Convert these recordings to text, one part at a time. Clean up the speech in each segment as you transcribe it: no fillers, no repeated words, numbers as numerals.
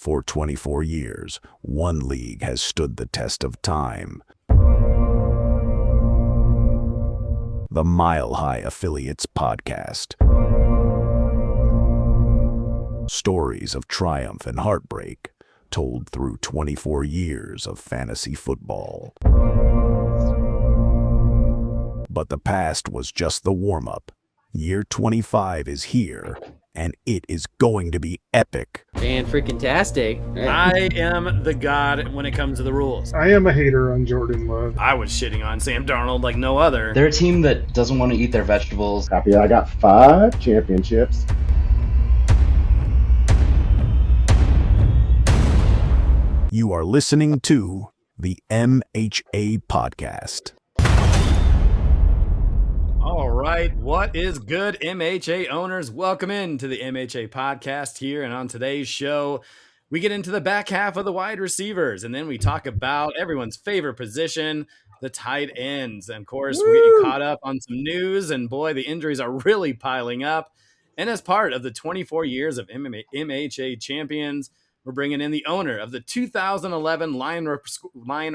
For 24 years, one league has stood the test of time. The Mile High Affiliates Podcast. Stories of triumph and heartbreak, told through 24 years of fantasy football. But the past was just the warm-up. Year 25 is here, and it is going to be epic. Fan-freaking-tastic. I am the god when it comes to the rules. I am a hater on Jordan Love. I was shitting on Sam Darnold like no other. They're a team that doesn't want to eat their vegetables. Copy. I got 5 championships. You are listening to the MHA Podcast. All right, what is good, MHA owners? Welcome into the MHA Podcast here, and on today's show, we get into the back half of the wide receivers, and then we talk about everyone's favorite position, the tight ends. And of course, we get caught up on some news, and boy, the injuries are really piling up. And as part of the 24 years of MHA champions, we're bringing in the owner of the 2011 Line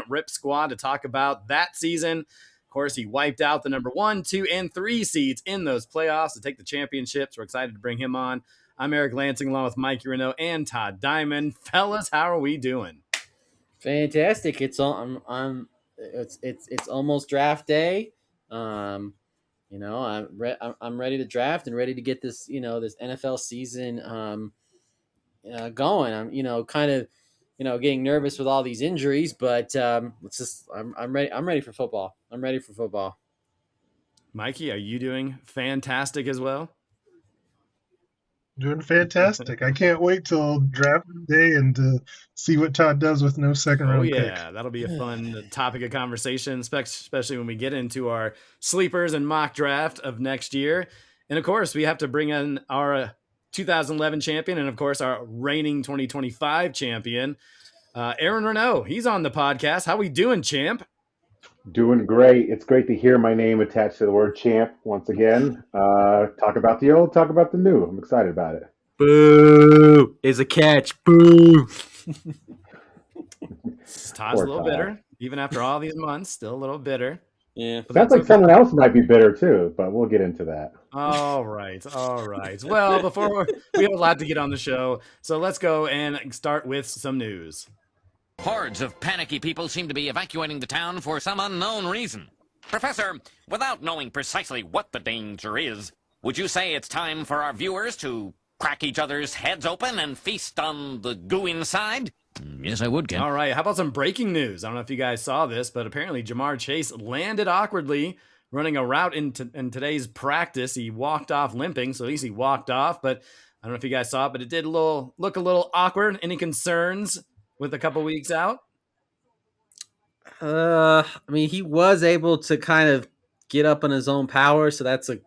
Rip Squad to talk about that season. Of course, he wiped out the number 1, 2, and 3 seeds in those playoffs to take the championships. We're excited to bring him on. I'm Eric Lansing, along with Mikey Renault and Todd Diamond. Fellas, how are we doing? Fantastic. It's almost draft day. I'm ready to draft and ready to get this, this NFL season going. I'm, kind of, getting nervous with all these injuries, but I'm ready. I'm ready for football. I'm ready for football. Mikey, are you doing fantastic as well? Doing fantastic. I can't wait till draft day and to see what Todd does with no second round pick. That'll be a fun topic of conversation, especially when we get into our sleepers and mock draft of next year. And of course, we have to bring in our 2011 champion and of course our reigning 2025 champion, Aaron Renault. He's on the podcast. How we doing, champ? Doing great. It's great to hear my name attached to the word champ once again. Talk about the old, talk about the new. I'm excited about it. Boo is a catch. Boo. Todd's a little bitter, even after all these months. Still a little bitter. Yeah. Sounds like someone else might be bitter too, but we'll get into that. All right. Well, we have a lot to get on the show, so let's go and start with some news. Hordes of panicky people seem to be evacuating the town for some unknown reason. Professor, without knowing precisely what the danger is, would you say it's time for our viewers to crack each other's heads open and feast on the goo inside? Yes, I would, Ken. All right. How about some breaking news? I don't know if you guys saw this, but apparently Jamar Chase landed awkwardly running a route in today's practice. He walked off limping, so at least he walked off. But I don't know if you guys saw it, but it did look a little awkward. Any concerns with a couple weeks out? He was able to kind of get up on his own power, so that's a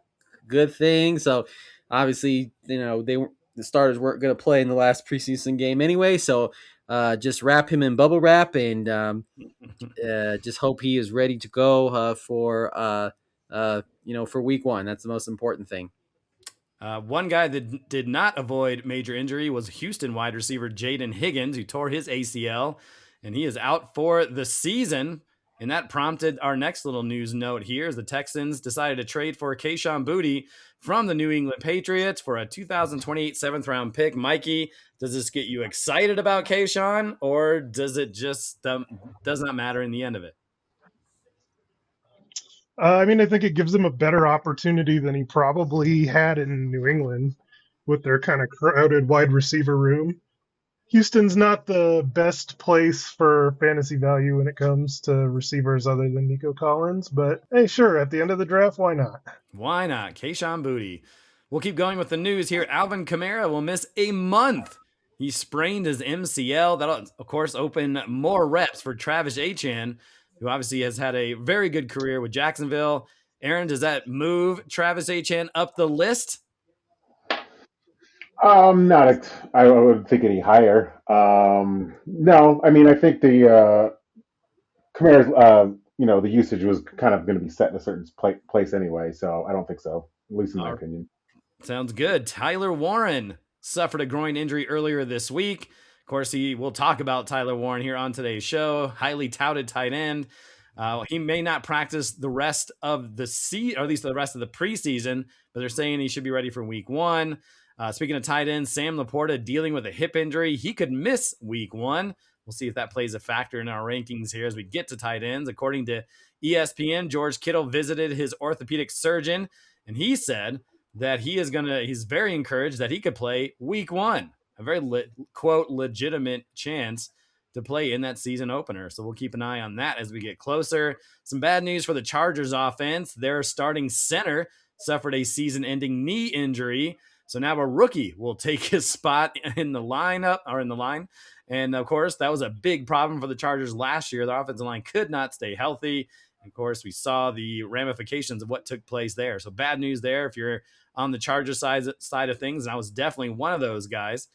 good thing. So obviously, the starters weren't going to play in the last preseason game anyway. So just wrap him in bubble wrap and just hope he is ready to go for week 1. That's the most important thing. One guy that did not avoid major injury was Houston wide receiver Jaden Higgins, who tore his ACL, and he is out for the season. And that prompted our next little news note here as the Texans decided to trade for Kayshon Boutte from the New England Patriots for a 2028 7th-round pick. Mikey, does this get you excited about Kayshon, or does it just does not matter in the end of it? I think it gives him a better opportunity than he probably had in New England with their kind of crowded wide receiver room. Houston's not the best place for fantasy value when it comes to receivers other than Nico Collins, but hey, sure, at the end of the draft, why not? Why not? Kayshon Boutte. We'll keep going with the news here. Alvin Kamara will miss a month. He sprained his MCL. That'll, of course, open more reps for Travis Etienne, who obviously has had a very good career with Jacksonville. Aaron, does that move Travis Etienne up the list? Not. I wouldn't think any higher. No, I think the Kamara's, the usage was kind of going to be set in a certain place anyway, so I don't think so, at least in my opinion. Sounds good. Tyler Warren suffered a groin injury earlier this week. Of course, we'll talk about Tyler Warren here on today's show. Highly touted tight end. He may not practice the rest of the or at least the rest of the preseason, but they're saying he should be ready for week 1. Speaking of tight ends, Sam Laporta dealing with a hip injury. He could miss week 1. We'll see if that plays a factor in our rankings here as we get to tight ends. According to ESPN, George Kittle visited his orthopedic surgeon, and he said that he's very encouraged that he could play week 1, a very quote legitimate chance to play in that season opener. So we'll keep an eye on that as we get closer. Some bad news for the Chargers offense. Their starting center suffered a season-ending knee injury. So now a rookie will take his spot in the lineup or in the line. And of course, that was a big problem for the Chargers last year. The offensive line could not stay healthy. Of course, we saw the ramifications of what took place there. So bad news there if you're on the Chargers side of things. And I was definitely one of those guys.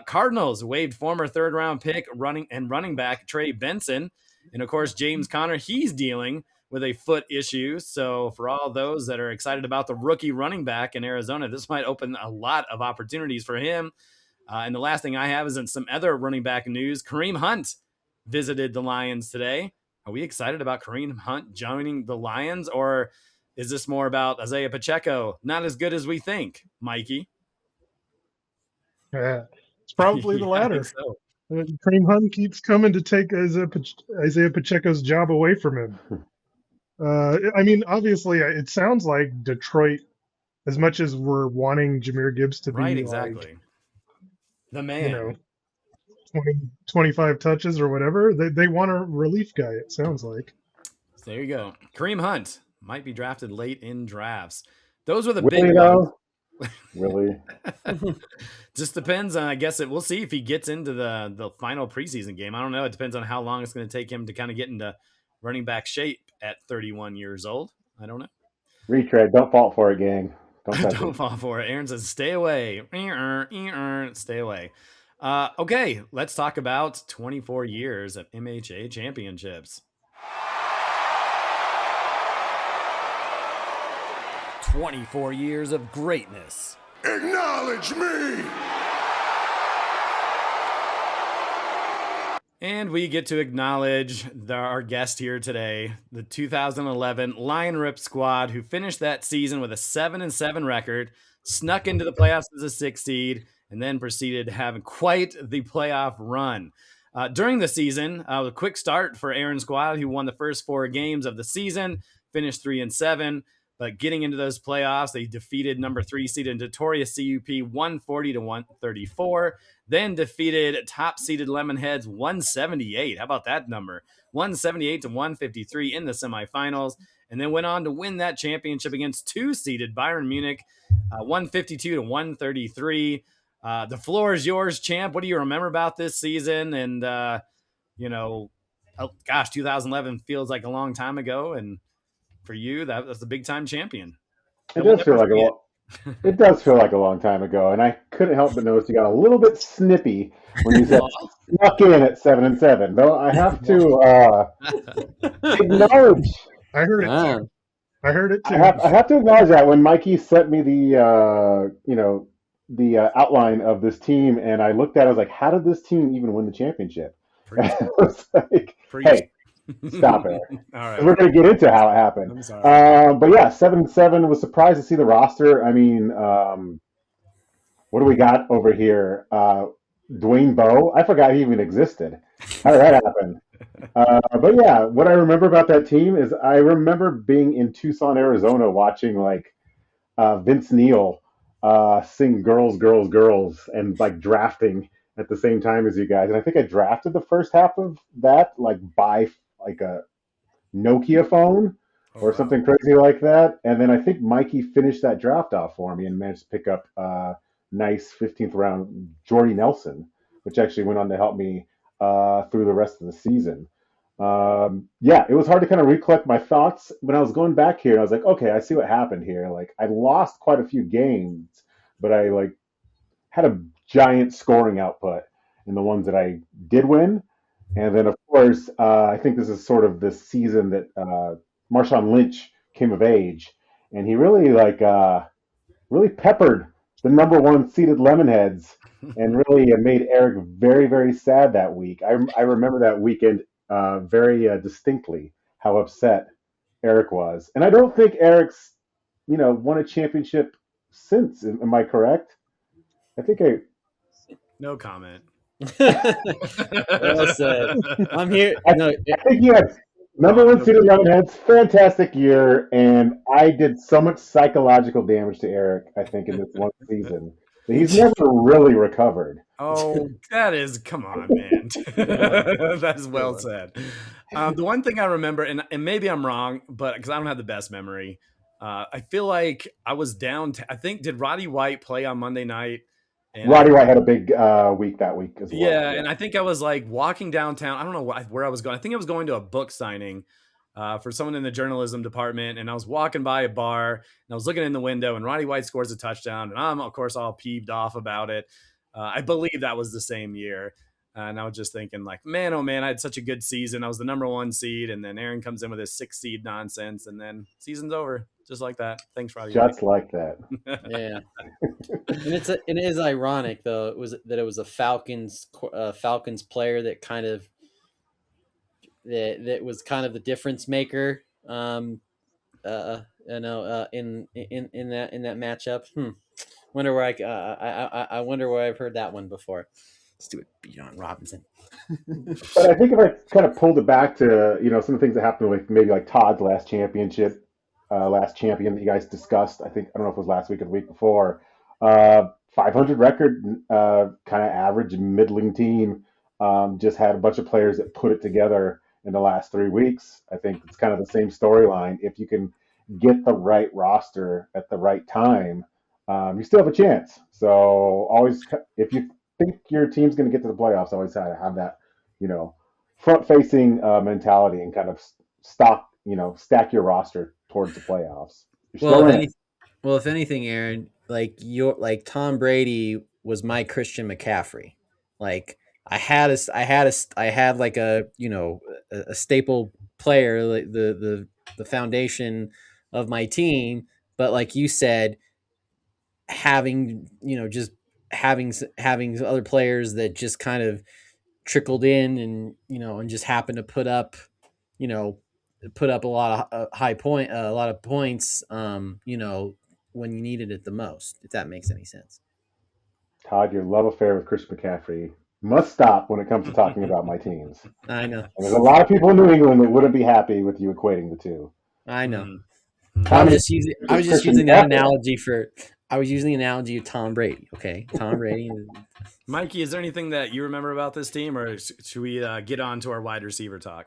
Cardinals waived former third-round pick running back Trey Benson. And of course, James Conner, he's dealing with a foot issue. So for all those that are excited about the rookie running back in Arizona, this might open a lot of opportunities for him. And the last thing I have is in some other running back news. Kareem Hunt visited the Lions today. Are we excited about Kareem Hunt joining the Lions, or is this more about Isaiah Pacheco not as good as we think, Mikey? Yeah, it's probably the latter. So. Kareem Hunt keeps coming to take Isaiah Pacheco's job away from him. I mean, obviously, it sounds like Detroit, as much as we're wanting Jahmyr Gibbs to be exactly the man, 25 touches or whatever, they want a relief guy, it sounds like. So there you go. Kareem Hunt might be drafted late in drafts. Those were the big ones. Really? Just depends on, I guess we'll see if he gets into the final preseason game. I don't know. It depends on how long it's going to take him to kind of get into running back shape at 31 years old. I don't know. Retread. Don't fall for it, gang. Don't fall for it. Aaron says, stay away. Stay away. Okay, let's talk about 24 years of MHA championships. 24 years of greatness. Acknowledge me! And we get to acknowledge our guest here today, the 2011 Lion Rip squad, who finished that season with a 7-7 record, snuck into the playoffs as a 6 seed, and then proceeded to have quite the playoff run. During the season, a quick start for Aaron's squad, who won the first 4 games of the season, finished 3-7. But getting into those playoffs, they defeated number 3 seeded notorious CUP 140-134, then defeated top seeded Lemonheads 178. How about that number? 178-153 in the semifinals, and then went on to win that championship against 2 seeded Bayern Munich 152-133. The floor is yours, champ. What do you remember about this season? And, 2011 feels like a long time ago, and for you, that's a big time champion. It does feel like a long time ago, and I couldn't help but notice you got a little bit snippy when you said snuck in at 7-7. Though I have to acknowledge. I heard it too. I heard it too. I have to acknowledge that when Mikey sent me the outline of this team, and I looked at it, I was like, how did this team even win the championship? I was like, hey. Stop it. All right. We're going to get into how it happened. I'm sorry. But yeah, 7-7. Was surprised to see the roster. I mean, what do we got over here? Dwayne Bowe. I forgot he even existed. How did that happen? But yeah, what I remember about that team is I remember being in Tucson, Arizona, watching like Vince Neil sing "Girls, Girls, Girls" and like drafting at the same time as you guys. And I think I drafted the first half of that like by like a Nokia phone or something crazy like that. And then I think Mikey finished that draft off for me and managed to pick up nice 15th round Jordy Nelson, which actually went on to help me through the rest of the season. Yeah, it was hard to kind of recollect my thoughts when I was going back here. I was like, okay, I see what happened here. Like I lost quite a few games, but I like had a giant scoring output in the ones that I did win. And then, of course, I think this is sort of the season that Marshawn Lynch came of age, and he really really peppered the number one seeded Lemonheads, and really made Eric very, very sad that week. I remember that weekend very distinctly how upset Eric was, and I don't think Eric's won a championship since. Am I correct? I think I. No comment. Well said. I'm here. I, No, I think he had number one seeded Lemonheads, fantastic year, and I did so much psychological damage to Eric. I think in this one season that he's never really recovered. Oh, that is, come on, man. That is well said. The one thing I remember, and maybe I'm wrong, but because I don't have the best memory, I feel like I was down. I think, did Roddy White play on Monday night? And Roddy White had a big week that week as well. Yeah, and I think I was like walking downtown. I don't know where I was going. I think I was going to a book signing for someone in the journalism department, and I was walking by a bar, and I was looking in the window, and Roddy White scores a touchdown, and I'm, of course, all peeved off about it. I believe that was the same year. And I was just thinking, like, man, oh man, I had such a good season. I was the number one seed, and then Aaron comes in with his 6 seed nonsense, and then season's over, just like that. Thanks, Roddy. Just like that. Yeah, and it is ironic though. It was a Falcons player that kind of that was kind of the difference maker. In that matchup. Wonder where I wonder where I've heard that one before. Stupid Bijan Robinson. But I think if I kind of pulled it back to some of the things that happened with maybe like Todd's last championship, last champion that you guys discussed. I don't know if it was last week or the week before. 500 record, kind of average middling team. Just had a bunch of players that put it together in the last 3 weeks. I think it's kind of the same storyline. If you can get the right roster at the right time, you still have a chance. So always, if you think your team's going to get to the playoffs, always have that, front-facing mentality and kind of stack your roster towards the playoffs. If anything, Aaron, like Tom Brady was my Christian McCaffrey. Like I had like a staple player, like the foundation of my team. But like you said, having other players that just kind of trickled in and just happened to put up a lot of a lot of points when you needed it the most, if that makes any sense. Todd, your love affair with Chris McCaffrey must stop when it comes to talking about my teams. I know. And there's a lot of people in New England that wouldn't be happy with you equating the two. I know. I was just using that analogy I was using the analogy of Tom Brady. Okay, Tom Brady. Mikey, is there anything that you remember about this team, or should we get on to our wide receiver talk?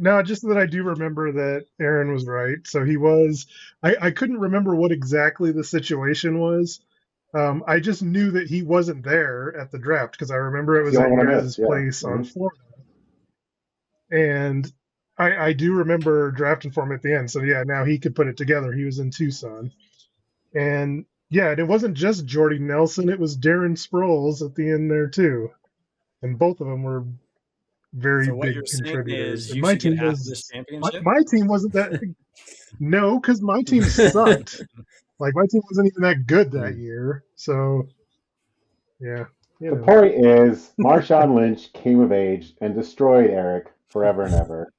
No, just that I do remember that Aaron was right. So he was. I couldn't remember what exactly the situation was. I just knew that he wasn't there at the draft because I remember it was at your guys' place on Florida. And I do remember drafting for him at the end. So yeah, now he could put it together. He was in Tucson. And yeah, and it wasn't just Jordy Nelson, it was Darren Sproles at the end there too. And both of them were very big contributors. My team wasn't that no, because my team sucked. Like my team wasn't even that good that year. So yeah. The point is Marshawn Lynch came of age and destroyed Eric forever and ever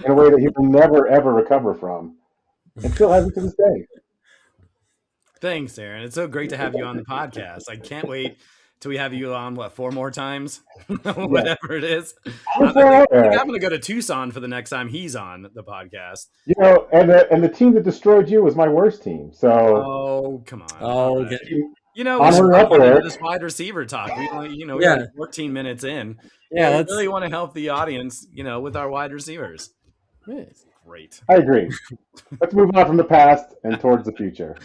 in a way that he will never ever recover from. And still hasn't to this day. Thanks, Aaron. It's so great to have you on the podcast. I can't wait till we have you on, 4 more times? Whatever it is. I'm going to go to Tucson for the next time he's on the podcast. And the team that destroyed you was my worst team. So. Oh, come on. Oh, okay. We should get into this wide receiver talk. We got 14 minutes in. Yeah, we really want to help the audience, with our wide receivers. Great. I agree. Let's move on from the past and towards the future.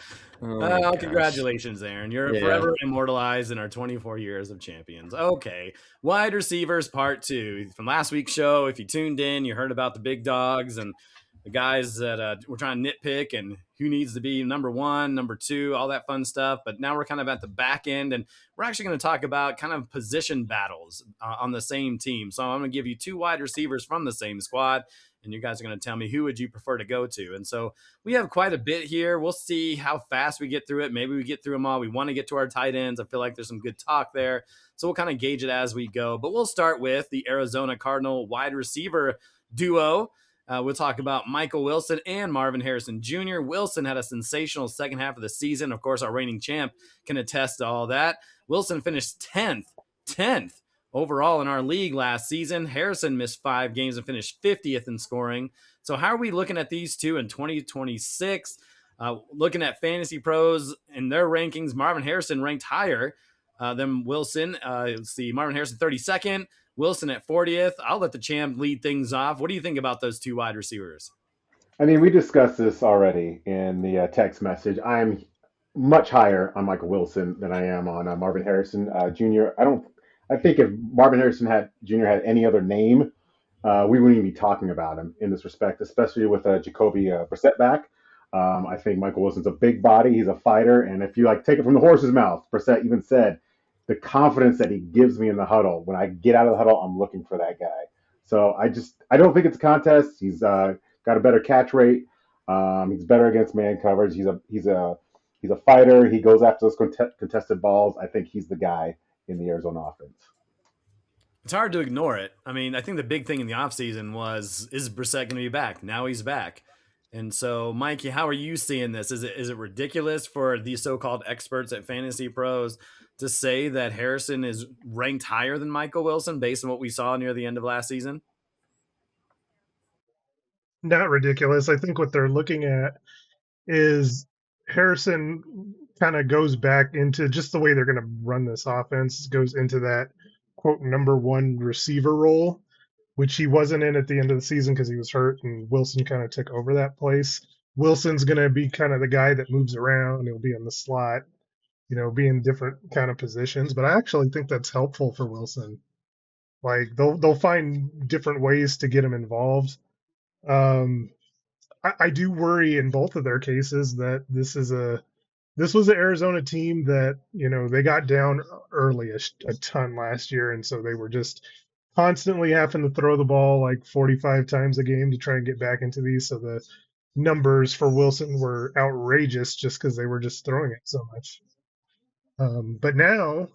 Congratulations, Aaron. You're forever immortalized in our 24 years of champions. Okay. Wide receivers part 2. From last week's show, if you tuned in, you heard about the big dogs and the guys that were trying to nitpick and who needs to be number 1, number 2, all that fun stuff. But now we're kind of at the back end, and we're actually going to talk about kind of position battles on the same team. So I'm going to give you 2 wide receivers from the same squad, and you guys are going to tell me who would you prefer to go to. And so we have quite a bit here. We'll see how fast we get through it. Maybe we get through them all. We want to get to our tight ends. I feel like there's some good talk there. So we'll kind of gauge it as we go. But we'll start with the Arizona Cardinal wide receiver duo. We'll talk about Michael Wilson and Marvin Harrison Jr. Wilson had a sensational second half of the season. Of course, our reigning champ can attest to all that. Wilson finished 10th overall in our league last season. Harrison missed 5 games and finished 50th in scoring. So how are we looking at these two in 2026? Looking at Fantasy Pros and their rankings, Marvin Harrison ranked higher than Wilson. Let's see, Marvin Harrison 32nd, Wilson at 40th. I'll let the champ lead things off. What do you think about those two wide receivers? I mean, we discussed this already in the text message. I'm much higher on Michael Wilson than I am on Marvin Harrison Jr. I think if Marvin Harrison Jr. had any other name, we wouldn't even be talking about him in this respect, especially with Jacoby Brissett back. I think Michael Wilson's a big body. He's a fighter. And if you take it from the horse's mouth, Brissett even said, the confidence that he gives me in the huddle, when I get out of the huddle, I'm looking for that guy. So I don't think it's a contest. He's got a better catch rate. He's better against man coverage. He's a fighter. He goes after those contested balls. I think he's the guy in the Arizona offense. It's hard to ignore it. I mean, I think the big thing in the offseason was, is Brissett going to be back? Now he's back. And so, Mikey, how are you seeing this? Is it ridiculous for the so-called experts at Fantasy Pros to say that Harrison is ranked higher than Michael Wilson based on what we saw near the end of last season? Not ridiculous. I think what they're looking at is Harrison kind of goes back into just the way they're going to run this offense, goes into that, quote, number one receiver role, which he wasn't in at the end of the season because he was hurt, and Wilson kind of took over that place. Wilson's going to be kind of the guy that moves around. He'll be in the slot, be in different kind of positions. But I actually think that's helpful for Wilson. Like they'll find different ways to get him involved. I do worry in both of their cases that this was an Arizona team that they got down early a ton last year, and so they were just constantly having to throw the ball like 45 times a game to try and get back into these. So the numbers for Wilson were outrageous just because they were just throwing it so much. But now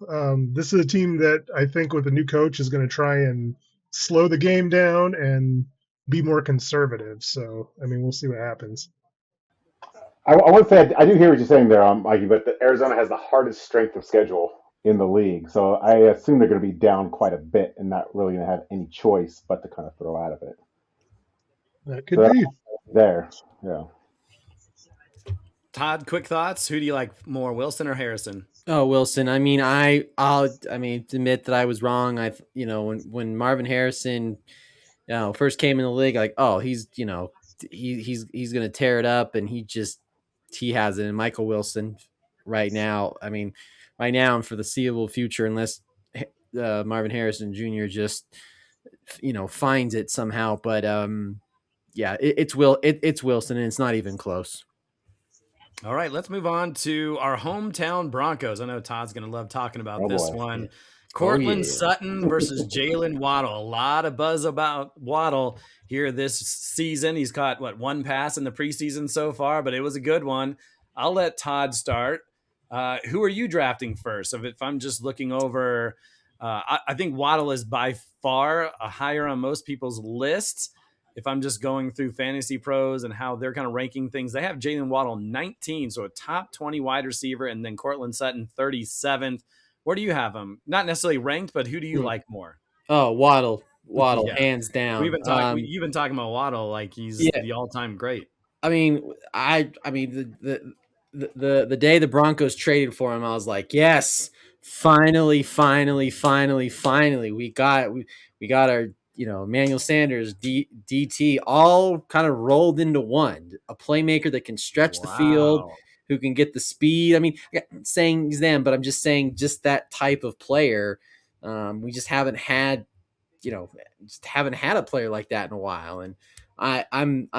this is a team that I think with a new coach is going to try and slow the game down and be more conservative. So, I mean, we'll see what happens. I want to say I do hear what you're saying there, Mikey, but Arizona has the hardest strength of schedule in the league. So I assume they're going to be down quite a bit and not really going to have any choice but to kind of throw out of it. That could be. There, yeah. Todd, quick thoughts. Who do you like more, Wilson or Harrison? Oh, Wilson. I mean, I'll admit that I was wrong. When Marvin Harrison, first came in the league, like, oh, he's going to tear it up, and he hasn't. And Michael Wilson right now and for the foreseeable future, unless Marvin Harrison Jr. just, finds it somehow. But it's Wilson, and it's not even close. All right, let's move on to our hometown Broncos. I know Todd's going to love talking about this one. Cortland Sutton versus Jalen Waddle. A lot of buzz about Waddle here this season. He's caught, one pass in the preseason so far, but it was a good one. I'll let Todd start. Who are you drafting first? So if I'm just looking over, I think Waddle is by far higher on most people's lists. If I'm just going through Fantasy Pros and how they're kind of ranking things, they have Jalen Waddle 19, so a top 20 wide receiver, and then Cortland Sutton 37th. Where do you have him? Not necessarily ranked, but who do you like more? Oh, Waddle, yeah. Hands down. You've been talking about Waddle like he's the all-time great. I mean, the day the Broncos traded for him, I was like, yes, finally, we got our Emmanuel Sanders, DT, all kind of rolled into one. A playmaker that can stretch the field, who can get the speed. I mean, I'm not saying he's them, but I'm just saying just that type of player. We just haven't had, a player like that in a while. And I'm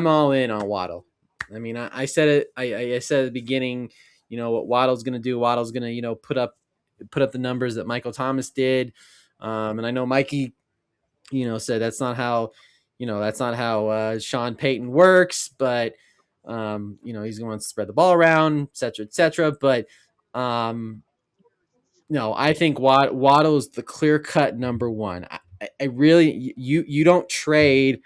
all in on Waddle. I mean, I said it. I said at the beginning, what Waddle's going to do. Waddle's going to, put up the numbers that Michael Thomas did. And I know Mikey, said that's not how that's not how Sean Payton works, but he's going to spread the ball around, et cetera, et cetera. But no, I think Waddle's the clear cut number one. I really, you don't trade,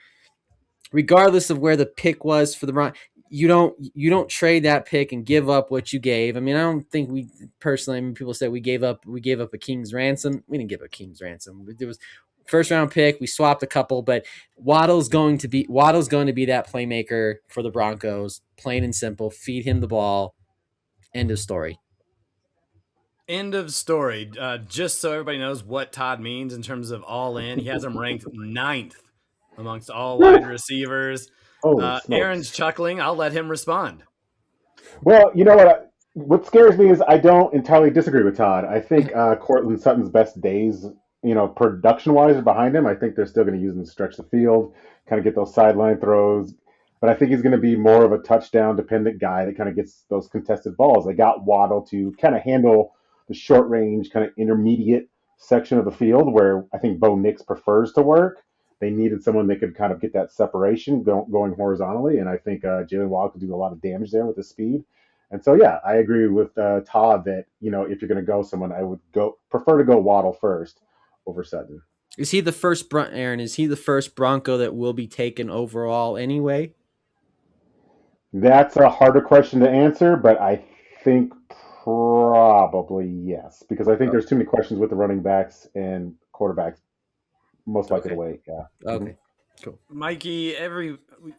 regardless of where the pick was for the Broncos. You don't trade that pick and give up what you gave. I mean, I don't think we personally. I mean, people say we gave up a king's ransom. We didn't give a king's ransom. There was first round pick. We swapped a couple, but Waddle's going to be that playmaker for the Broncos. Plain and simple. Feed him the ball. End of story. End of story. Just so everybody knows what Todd means in terms of all in, he has him ranked 9th amongst all wide receivers. Holy smokes. Aaron's chuckling. I'll let him respond. Well, you know what scares me is I don't entirely disagree with Todd. I think Cortland Sutton's best days, production-wise, are behind him. I think they're still going to use him to stretch the field, kind of get those sideline throws. But I think he's going to be more of a touchdown-dependent guy that kind of gets those contested balls. They got Waddle to kind of handle the short-range, kind of intermediate section of the field where I think Bo Nix prefers to work. They needed someone that could kind of get that separation going horizontally, and I think Jalen Waddle could do a lot of damage there with his speed. And so, yeah, I agree with Todd that if you're going to go someone, I would prefer to go Waddle first over Sutton. Is he the first Aaron? Is he the first Bronco that will be taken overall anyway? That's a harder question to answer, but I think probably yes, because I think there's too many questions with the running backs and quarterbacks. Most likely to wait. Yeah. Okay. Cool. Mikey,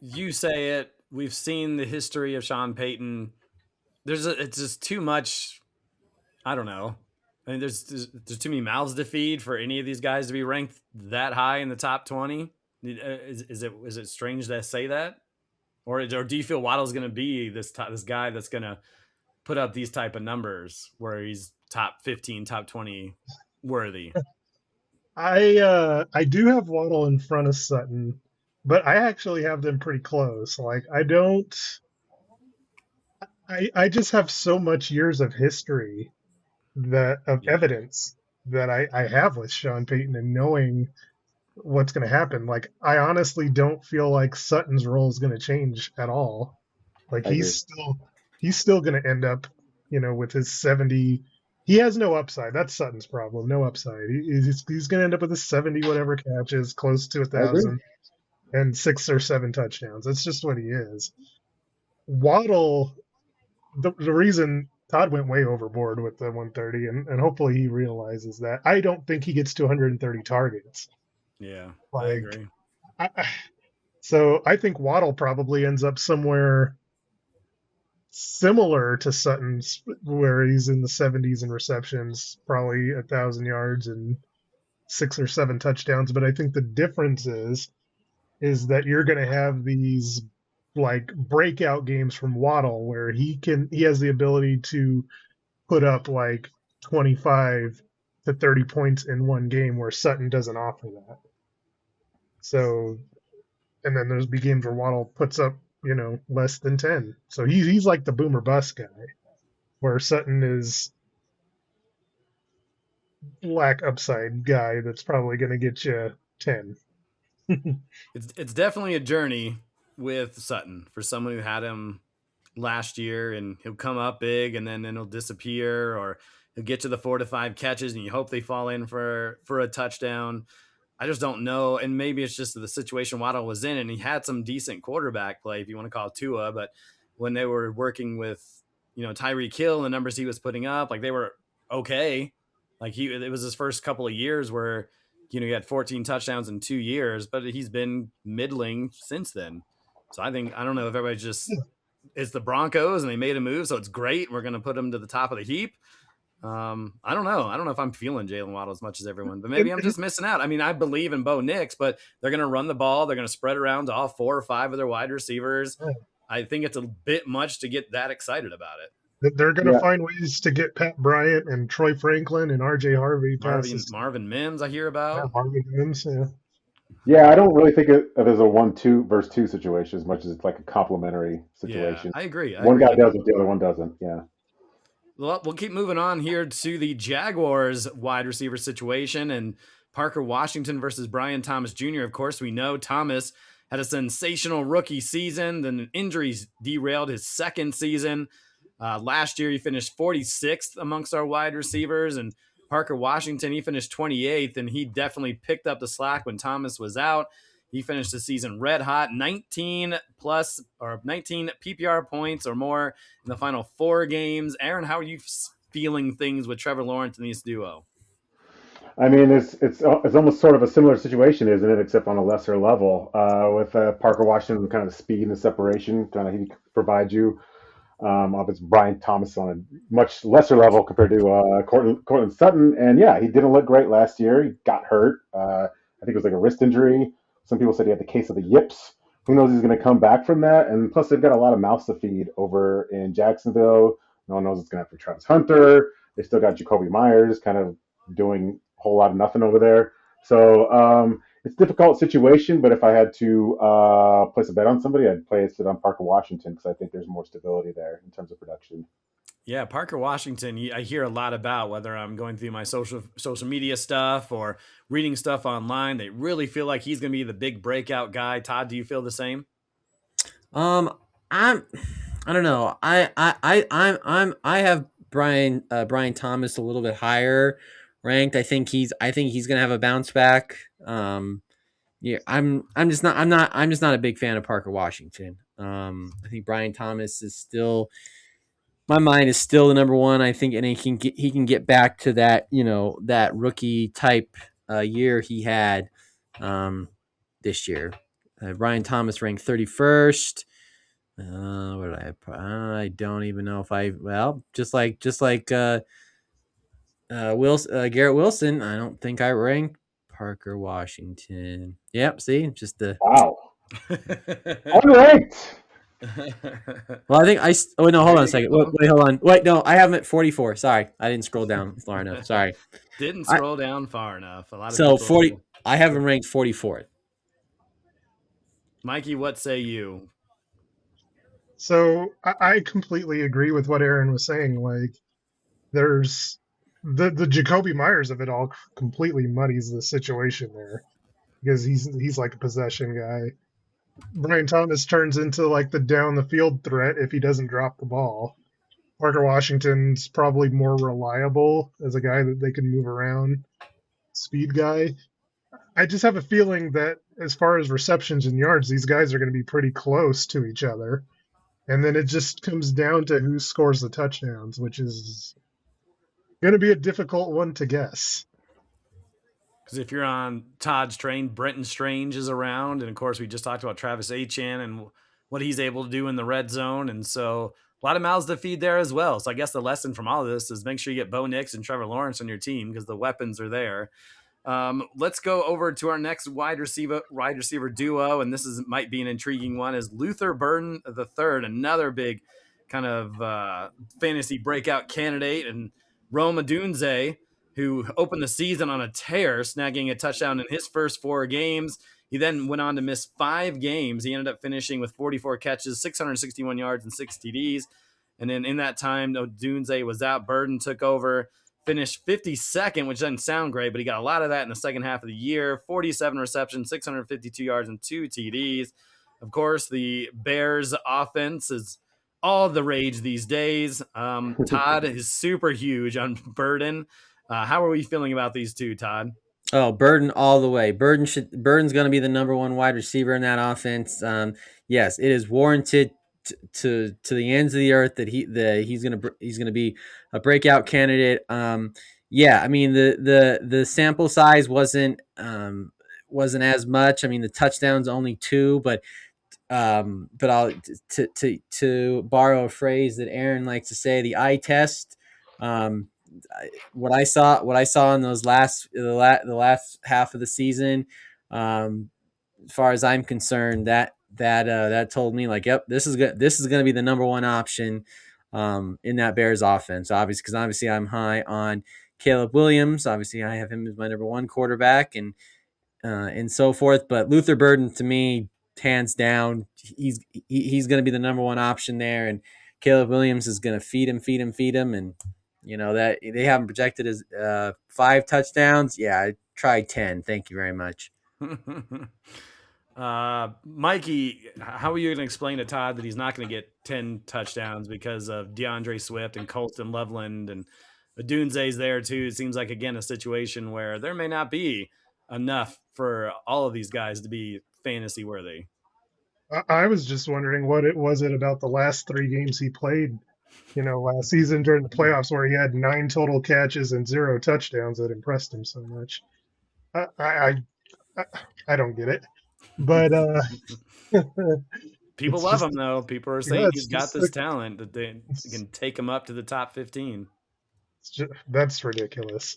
you say it. We've seen the history of Sean Payton. It's just too much. I don't know. I mean, there's too many mouths to feed for any of these guys to be ranked that high in the top 20. Is it strange to say that, or do you feel Waddle's going to be this guy that's going to put up these type of numbers where he's top 15, top 20 worthy? I do have Waddle in front of Sutton, but I actually have them pretty close. Like I just have so much years of history evidence that I have with Sean Payton and knowing what's going to happen. Like I honestly don't feel like Sutton's role is going to change at all. Like he's still going to end up, with his 70. He has no upside. That's Sutton's problem. No upside. He's going to end up with his 70 whatever catches, close to 1,000, and 6 or 7 touchdowns. That's just what he is. Waddle, the reason Todd went way overboard with the 130, and hopefully he realizes that. I don't think he gets to 130 targets. Yeah, I agree. So I think Waddle probably ends up somewhere similar to Sutton's, where he's in the 70s in receptions, probably 1,000 yards and 6 or 7 touchdowns. But I think the difference is that you're going to have these like breakout games from Waddle where he has the ability to put up like 25 to 30 points in one game where Sutton doesn't offer that. So, and then there's be games where Waddle puts up, less than 10. So he's like the boomer bust guy, where Sutton is lack upside guy that's probably going to get you 10. It's definitely a journey with Sutton for someone who had him last year, and he'll come up big and then he'll disappear, or he'll get to the 4 to 5 catches and you hope they fall in for a touchdown. I just don't know. And maybe it's just the situation Waddle was in, and he had some decent quarterback play, if you want to call it Tua, but when they were working with, Tyreek Hill and the numbers he was putting up, like they were okay. Like it was his first couple of years where, he had 14 touchdowns in 2 years, but he's been middling since then. So I don't know if everybody just, it's the Broncos and they made a move, so it's great. We're going to put him to the top of the heap. I don't know. I don't know if I'm feeling Jalen Waddle as much as everyone, but maybe I'm just missing out. I mean, I believe in Bo Nix, but they're going to run the ball. They're going to spread around to all 4 or 5 of their wide receivers. I think it's a bit much to get that excited about it. They're going to find ways to get Pat Bryant and Troy Franklin and R.J. Harvey passes. Marvin Mims, I hear about. Yeah, Marvin Mims, yeah. Yeah, I don't really think of it as a 1-2 versus 2 situation as much as it's like a complementary situation. Yeah, I agree. One guy does it, the other one doesn't. Yeah. Well, we'll keep moving on here to the Jaguars wide receiver situation and Parker Washington versus Brian Thomas Jr. Of course, we know Thomas had a sensational rookie season. Then injuries derailed his second season. Last year, he finished 46th amongst our wide receivers. And Parker Washington, he finished 28th, and he definitely picked up the slack when Thomas was out. He finished the season red hot, 19 PPR points or more in the final 4 games. Aaron, how are you feeling things with Trevor Lawrence and this duo? I mean, it's almost sort of a similar situation, isn't it? Except on a lesser level. With Parker Washington, kind of the speed and the separation, kind of he provides you. Obviously, Brian Thomas on a much lesser level compared to Cortland Sutton. And yeah, he didn't look great last year. He got hurt. I think it was like a wrist injury. Some people said he had the case of the yips. Who knows he's going to come back from that? And plus, they've got a lot of mouths to feed over in Jacksonville. No one knows what's going to happen to Travis Hunter. They still got Jacoby Myers kind of doing a whole lot of nothing over there. So it's a difficult situation, but if I had to place a bet on somebody, I'd place it on Parker Washington because I think there's more stability there in terms of production. Yeah, Parker Washington, I hear a lot about, whether I'm going through my social media stuff or reading stuff online. They really feel like he's going to be the big breakout guy. Todd, do you feel the same? I don't know. I have Brian Thomas a little bit higher ranked. I think he's gonna have a bounce back. Yeah, I'm just not a big fan of Parker Washington. I think Brian Thomas is still, my mind is still the number one. I think, and he can get back to that, that rookie type year he had this year. Brian Thomas ranked 31st. What did I have? I don't even know if just like Garrett Wilson, I don't think I ranked Parker Washington. Yep, see, just the Wow. Unranked. Well, I think oh no, hold on a second. Wait, hold on. Wait, no, I have him at 44. Sorry, I didn't scroll down far enough. Sorry, didn't scroll down far enough. A lot of so 40. I have him ranked 44th. Mikey, what say you? So I completely agree with what Aaron was saying. Like, there's the Jacoby Myers of it all completely muddies the situation there because he's like a possession guy. Brian Thomas turns into like the down the field threat if he doesn't drop the ball. Parker Washington's probably more reliable as a guy that they can move around, speed guy. I just have a feeling that as far as receptions and yards, these guys are going to be pretty close to each other. And then it just comes down to who scores the touchdowns, which is going to be a difficult one to guess. Because if you're on Todd's train, Brenton Strange is around. And of course, we just talked about Travis Etienne and what he's able to do in the red zone. And so a lot of mouths to feed there as well. So I guess the lesson from all of this is make sure you get Bo Nix and Trevor Lawrence on your team because the weapons are there. Let's go over to our next wide receiver duo, and this might be an intriguing one. Is Luther Burden III, another big kind of fantasy breakout candidate, and Rome Odunze, who opened the season on a tear, snagging a touchdown in his first 4 games. He then went on to miss 5 games. He ended up finishing with 44 catches, 661 yards, and 6 TDs. And then in that time, Odunze was out. Burden took over. Finished 52nd, which doesn't sound great, but he got a lot of that in the second half of the year. 47 receptions, 652 yards, and 2 TDs. Of course, the Bears offense is all the rage these days. Todd is super huge on Burden. How are we feeling about these two, Todd? Oh, Burden all the way. Burden's going to be the number one wide receiver in that offense. Yes, it is warranted to the ends of the earth that he's gonna be a breakout candidate. Yeah, I mean the sample size wasn't as much. I mean the touchdowns only 2, but I'll to borrow a phrase that Aaron likes to say, the eye test. What I saw in those the last half of the season, as far as I'm concerned, that told me like, yep, this is good. This is going to be the number one option in that Bears offense. Obviously I'm high on Caleb Williams. Obviously I have him as my number one quarterback and so forth. But Luther Burden, to me, hands down, he's going to be the number one option there. And Caleb Williams is going to feed him, and that they have him projected as 5 touchdowns. Yeah, I tried 10. Thank you very much. Mikey, how are you going to explain to Todd that he's not going to get 10 touchdowns because of DeAndre Swift and Colston Loveland and Odunze's there too? It seems like, again, a situation where there may not be enough for all of these guys to be fantasy worthy. I was just wondering what it was about the last 3 games he played, last season during the playoffs where he had 9 total catches and 0 touchdowns that impressed him so much. I don't get it, but people it's love just- him though. People are saying he's got just this talent that they can take him up to the top 15. That's ridiculous.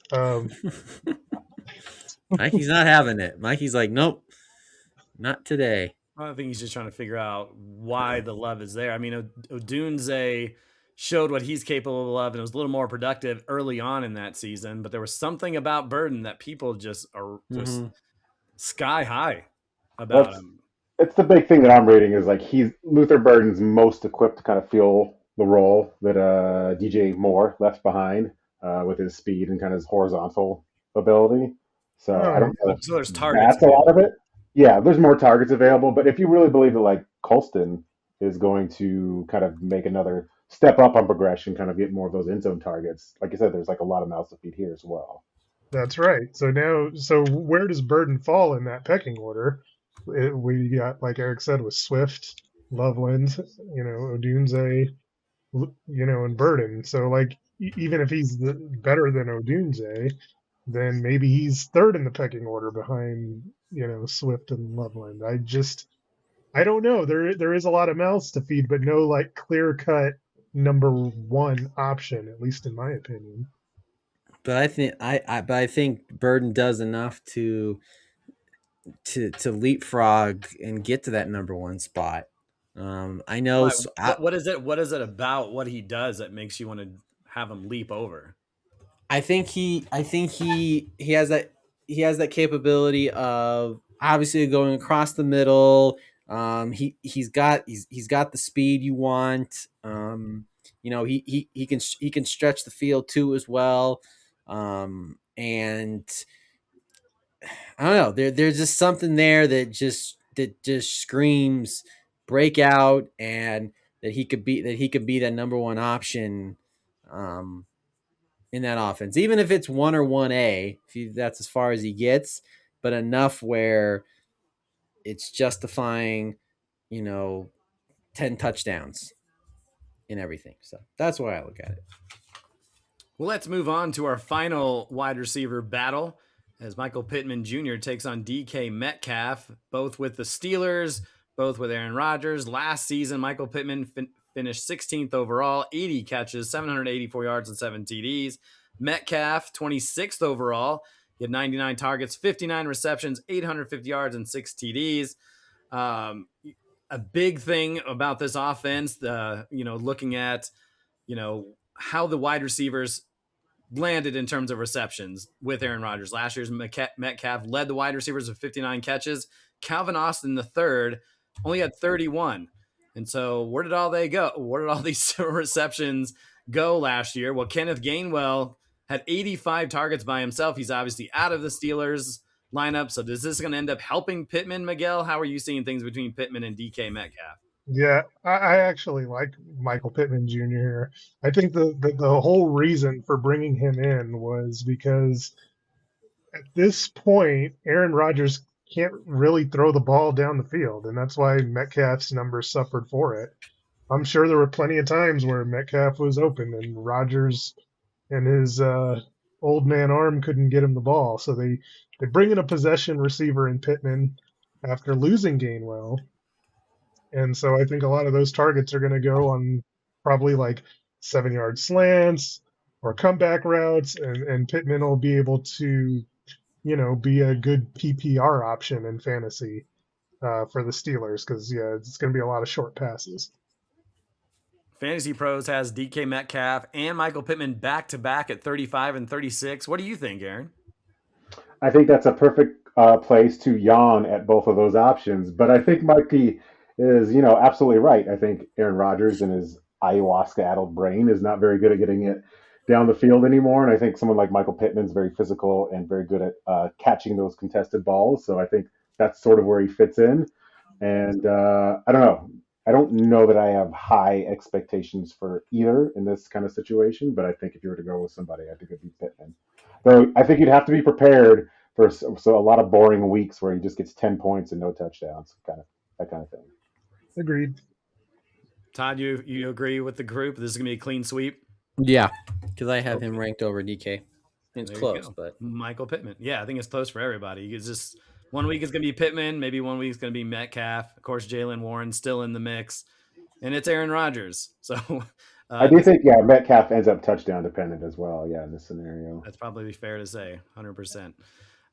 Mikey's not having it. Mikey's like, nope, not today. I think he's just trying to figure out why the love is there. I mean, Odunze showed what he's capable of, and it was a little more productive early on in that season. But there was something about Burden that people just are just sky high about him. It's the big thing that I'm reading is like Luther Burden's most equipped to kind of fill the role that DJ Moore left behind with his speed and kind of his horizontal ability. So I don't know. So there's targets. That's a lot of it. Yeah, there's more targets available, but if you really believe that like Colston is going to kind of make another step up on progression, kind of get more of those end zone targets, like I said, there's like a lot of mouths to feed here as well. That's right. So where does Burden fall in that pecking order? We got, like Eric said, with Swift, Loveland, Odunze, and Burden. So like even if he's better than Odunze, then maybe he's third in the pecking order behind Swift and Loveland. I don't know. There is a lot of mouths to feed, but no like clear cut number 1 option, at least in my opinion. But I think Burden does enough to leapfrog and get to that number 1 spot. I know. What is it? What is it about what he does that makes you want to have him leap over? I think he has that capability of obviously going across the middle. He's got the speed you want. He can stretch the field too as well. And I don't know. There's just something there that just screams breakout, and that he could be that number 1 option. In that offense, even if it's 1 or 1A, that's as far as he gets, but enough where it's justifying, 10 touchdowns in everything. So that's why I look at it. Well, let's move on to our final wide receiver battle as Michael Pittman Jr. takes on DK Metcalf, both with the Steelers, both with Aaron Rodgers. Last season, Michael Pittman finished 16th overall, 80 catches, 784 yards, and 7 TDs. Metcalf, 26th overall. He had 99 targets, 59 receptions, 850 yards, and 6 TDs. A big thing about this offense, looking at, how the wide receivers landed in terms of receptions with Aaron Rodgers. Last year's Metcalf led the wide receivers with 59 catches. Calvin Austin, the third, only had 31. And so where did all they go? Where did all these receptions go last year? Well, Kenneth Gainwell had 85 targets by himself. He's obviously out of the Steelers lineup. So is this going to end up helping Pittman, Miguel? How are you seeing things between Pittman and DK Metcalf? Yeah, I actually like Michael Pittman Jr. here. I think the whole reason for bringing him in was because at this point, Aaron Rodgers can't really throw the ball down the field, and that's why Metcalf's numbers suffered for it. I'm sure there were plenty of times where Metcalf was open and Rodgers and his old man arm couldn't get him the ball. So they bring in a possession receiver in Pittman after losing Gainwell. And so I think a lot of those targets are going to go on probably like 7-yard slants or comeback routes, and Pittman will be able to, be a good PPR option in fantasy for the Steelers because, it's going to be a lot of short passes. Fantasy Pros has DK Metcalf and Michael Pittman back-to-back at 35 and 36. What do you think, Aaron? I think that's a perfect place to yawn at both of those options. But I think Mikey is, absolutely right. I think Aaron Rodgers and his ayahuasca-addled brain is not very good at getting it down the field anymore. And I think someone like Michael Pittman's very physical and very good at catching those contested balls. So I think that's sort of where he fits in. And I don't know. I don't know that I have high expectations for either in this kind of situation, but I think if you were to go with somebody, I think it'd be Pittman. Though I think you'd have to be prepared for a lot of boring weeks where he just gets 10 points and no touchdowns, that kind of thing. Agreed. Todd, you agree with the group? This is gonna be a clean sweep. Yeah, because I have him ranked over DK. It's There you close, go. but Michael Pittman. Yeah, I think it's close for everybody. It's just 1 week is going to be Pittman. Maybe 1 week is going to be Metcalf. Of course, Jalen Warren still in the mix. And it's Aaron Rodgers. So I do think, Metcalf ends up touchdown dependent as well. Yeah, in this scenario. That's probably fair to say, 100%.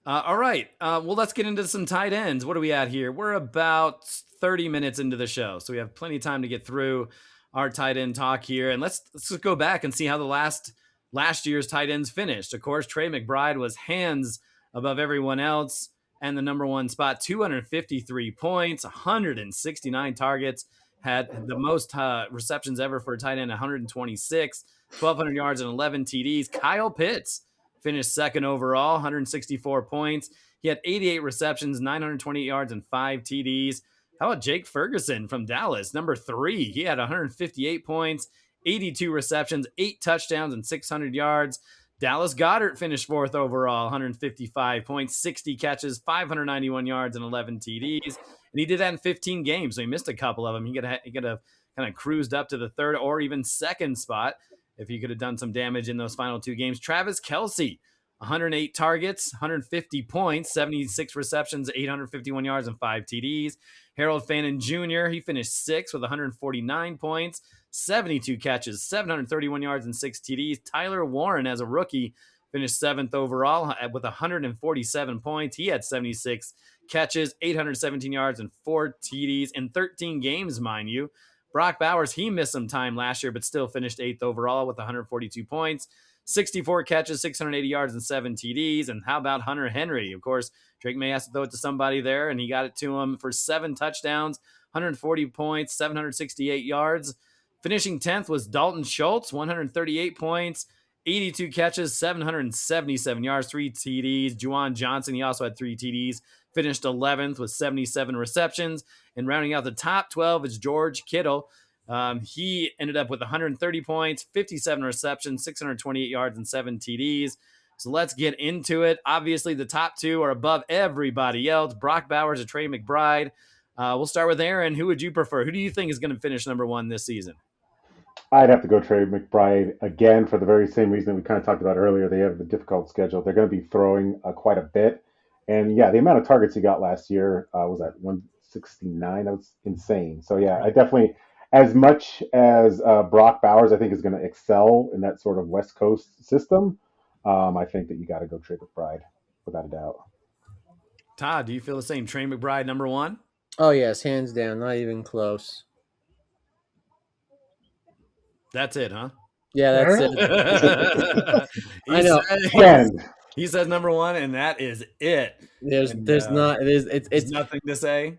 All right. Well, let's get into some tight ends. What are we at here? We're about 30 minutes into the show. So we have plenty of time to get through our tight end talk here. And let's just go back and see how the last year's tight ends finished. Of course, Trey McBride was hands above everyone else and the number one spot, 253 points, 169 targets, had the most receptions ever for a tight end, 126, 1,200 yards and 11 TDs. Kyle Pitts finished second overall, 164 points. He had 88 receptions, 928 yards and 5 TDs. How about Jake Ferguson from Dallas, number 3? He had 158 points, 82 receptions, 8 touchdowns, and 600 yards. Dallas Goedert finished fourth overall, 155 points, 60 catches, 591 yards, and 11 TDs. And he did that in 15 games, so he missed a couple of them. He could have kind of cruised up to the third or even second spot if he could have done some damage in those final 2 games. Travis Kelce, 108 targets, 150 points, 76 receptions, 851 yards, and 5 TDs. Harold Fannin Jr., he finished 6th with 149 points, 72 catches, 731 yards, and 6 TDs. Tyler Warren, as a rookie, finished 7th overall with 147 points. He had 76 catches, 817 yards, and 4 TDs in 13 games, mind you. Brock Bowers, he missed some time last year, but still finished 8th overall with 142 points, 64 catches, 680 yards, and 7 TDs. And how about Hunter Henry? Of course, Drake May has to throw it to somebody there, and he got it to him for 7 touchdowns, 140 points, 768 yards. Finishing 10th was Dalton Schultz, 138 points, 82 catches, 777 yards, 3 TDs. Juwan Johnson, he also had 3 TDs. Finished 11th with 77 receptions. And rounding out the top 12 is George Kittle. He ended up with 130 points, 57 receptions, 628 yards, and 7 TDs. So let's get into it. Obviously, the top 2 are above everybody else. Brock Bowers and Trey McBride. We'll start with Aaron. Who would you prefer? Who do you think is going to finish number 1 this season? I'd have to go Trey McBride again for the very same reason we kind of talked about earlier. They have a difficult schedule. They're going to be throwing quite a bit. And yeah, the amount of targets he got last year was at 169. That was insane. So yeah, I definitely, as much as Brock Bowers, I think is going to excel in that sort of West Coast system. I think that you got to go Trey McBride without a doubt. Todd, do you feel the same? Trey McBride, number 1? Oh yes, hands down, not even close. That's it, huh? Yeah, that's it. I know. He says number 1, and that is it. There's nothing to say.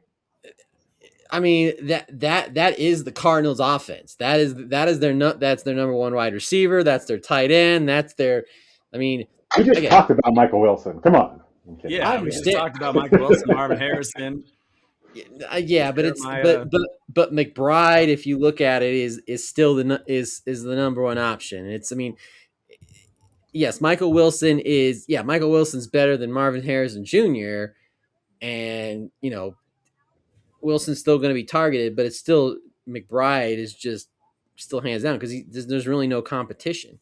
I mean, that is the Cardinals' offense. That's their number 1 wide receiver. That's their tight end. That's their. I mean, we just talked about Michael Wilson. Come on. Yeah, we just talked about Michael Wilson, Marvin Harrison. Yeah, but but McBride, if you look at it, is still the number 1 option. Yes, Michael Wilson's better than Marvin Harrison Jr. and Wilson's still going to be targeted, but it's still McBride is just still hands down because there's really no competition.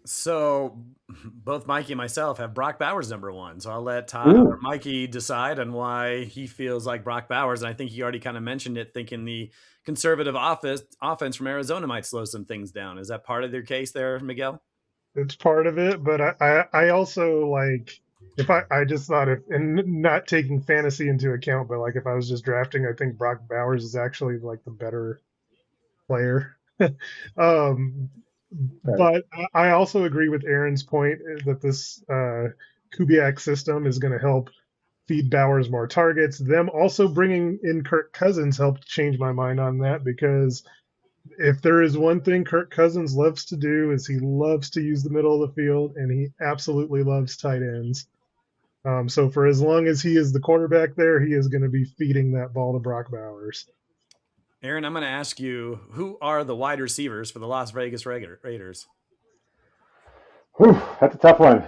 So both Mikey and myself have Brock Bowers number 1. So I'll let Todd or Mikey decide on why he feels like Brock Bowers. And I think he already kind of mentioned it, thinking the conservative offense from Arizona might slow some things down. Is that part of their case there, Miguel? It's part of it, but I also like I just thought and not taking fantasy into account, but like if I was just drafting, I think Brock Bowers is actually like the better player. But I also agree with Aaron's point that this Kubiak system is going to help feed Bowers more targets. Them also bringing in Kirk Cousins helped change my mind on that because if there is one thing Kirk Cousins loves to do is he loves to use the middle of the field, and he absolutely loves tight ends. So for as long as he is the quarterback there, he is going to be feeding that ball to Brock Bowers. Aaron, I'm going to ask you, who are the wide receivers for the Las Vegas Raiders? Whew, that's a tough one.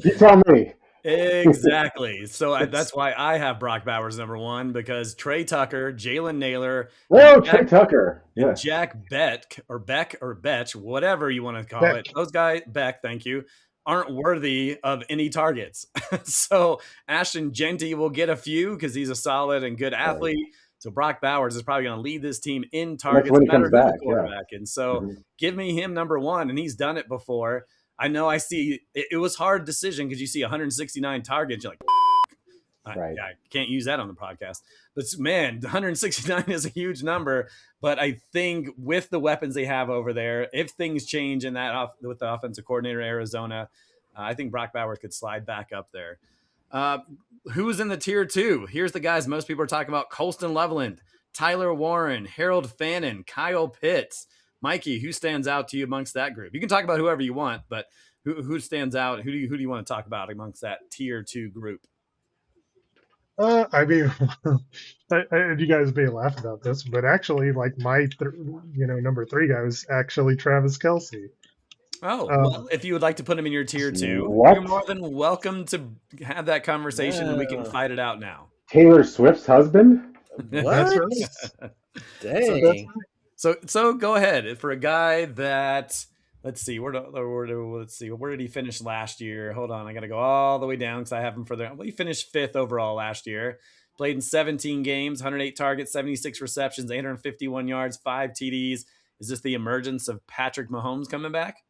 You tell me. Exactly. So that's why I have Brock Bowers number 1, because Trey Tucker, Jalen Naylor, Trey Tucker, and Jack Beck or Betch, whatever you want to call it. Those guys, Beck, thank you, aren't worthy of any targets. So Ashton Genty will get a few because he's a solid and good athlete. Right. So Brock Bowers is probably going to lead this team in targets, when he no matter comes who back, the quarterback. And so give me him number 1, and he's done it before. I know I see it was a hard decision because you see 169 targets. You're like, I can't use that on the podcast. But man, 169 is a huge number. But I think with the weapons they have over there, if things change in that with the offensive coordinator in Arizona, I think Brock Bowers could slide back up there. Who's in the tier 2? Here's the guys most people are talking about: Colston Loveland, Tyler Warren, Harold Fannin, Kyle Pitts. Mikey, who stands out to you amongst that group? You can talk about whoever you want, but who stands out? Who do you want to talk about amongst that tier 2 group? I mean, you guys may laugh about this, but actually, like my number 3 guy was actually Travis Kelce. Oh, well, if you would like to put him in your tier 2, you're more than welcome to have that conversation, and we can fight it out now. Taylor Swift's husband? What? That's right. Dang. So go ahead for a guy that, let's see, where did he finish last year? Hold on, I got to go all the way down because I have him further. Well, he finished 5th overall last year. Played in 17 games, 108 targets, 76 receptions, 851 yards, 5 TDs. Is this the emergence of Patrick Mahomes coming back?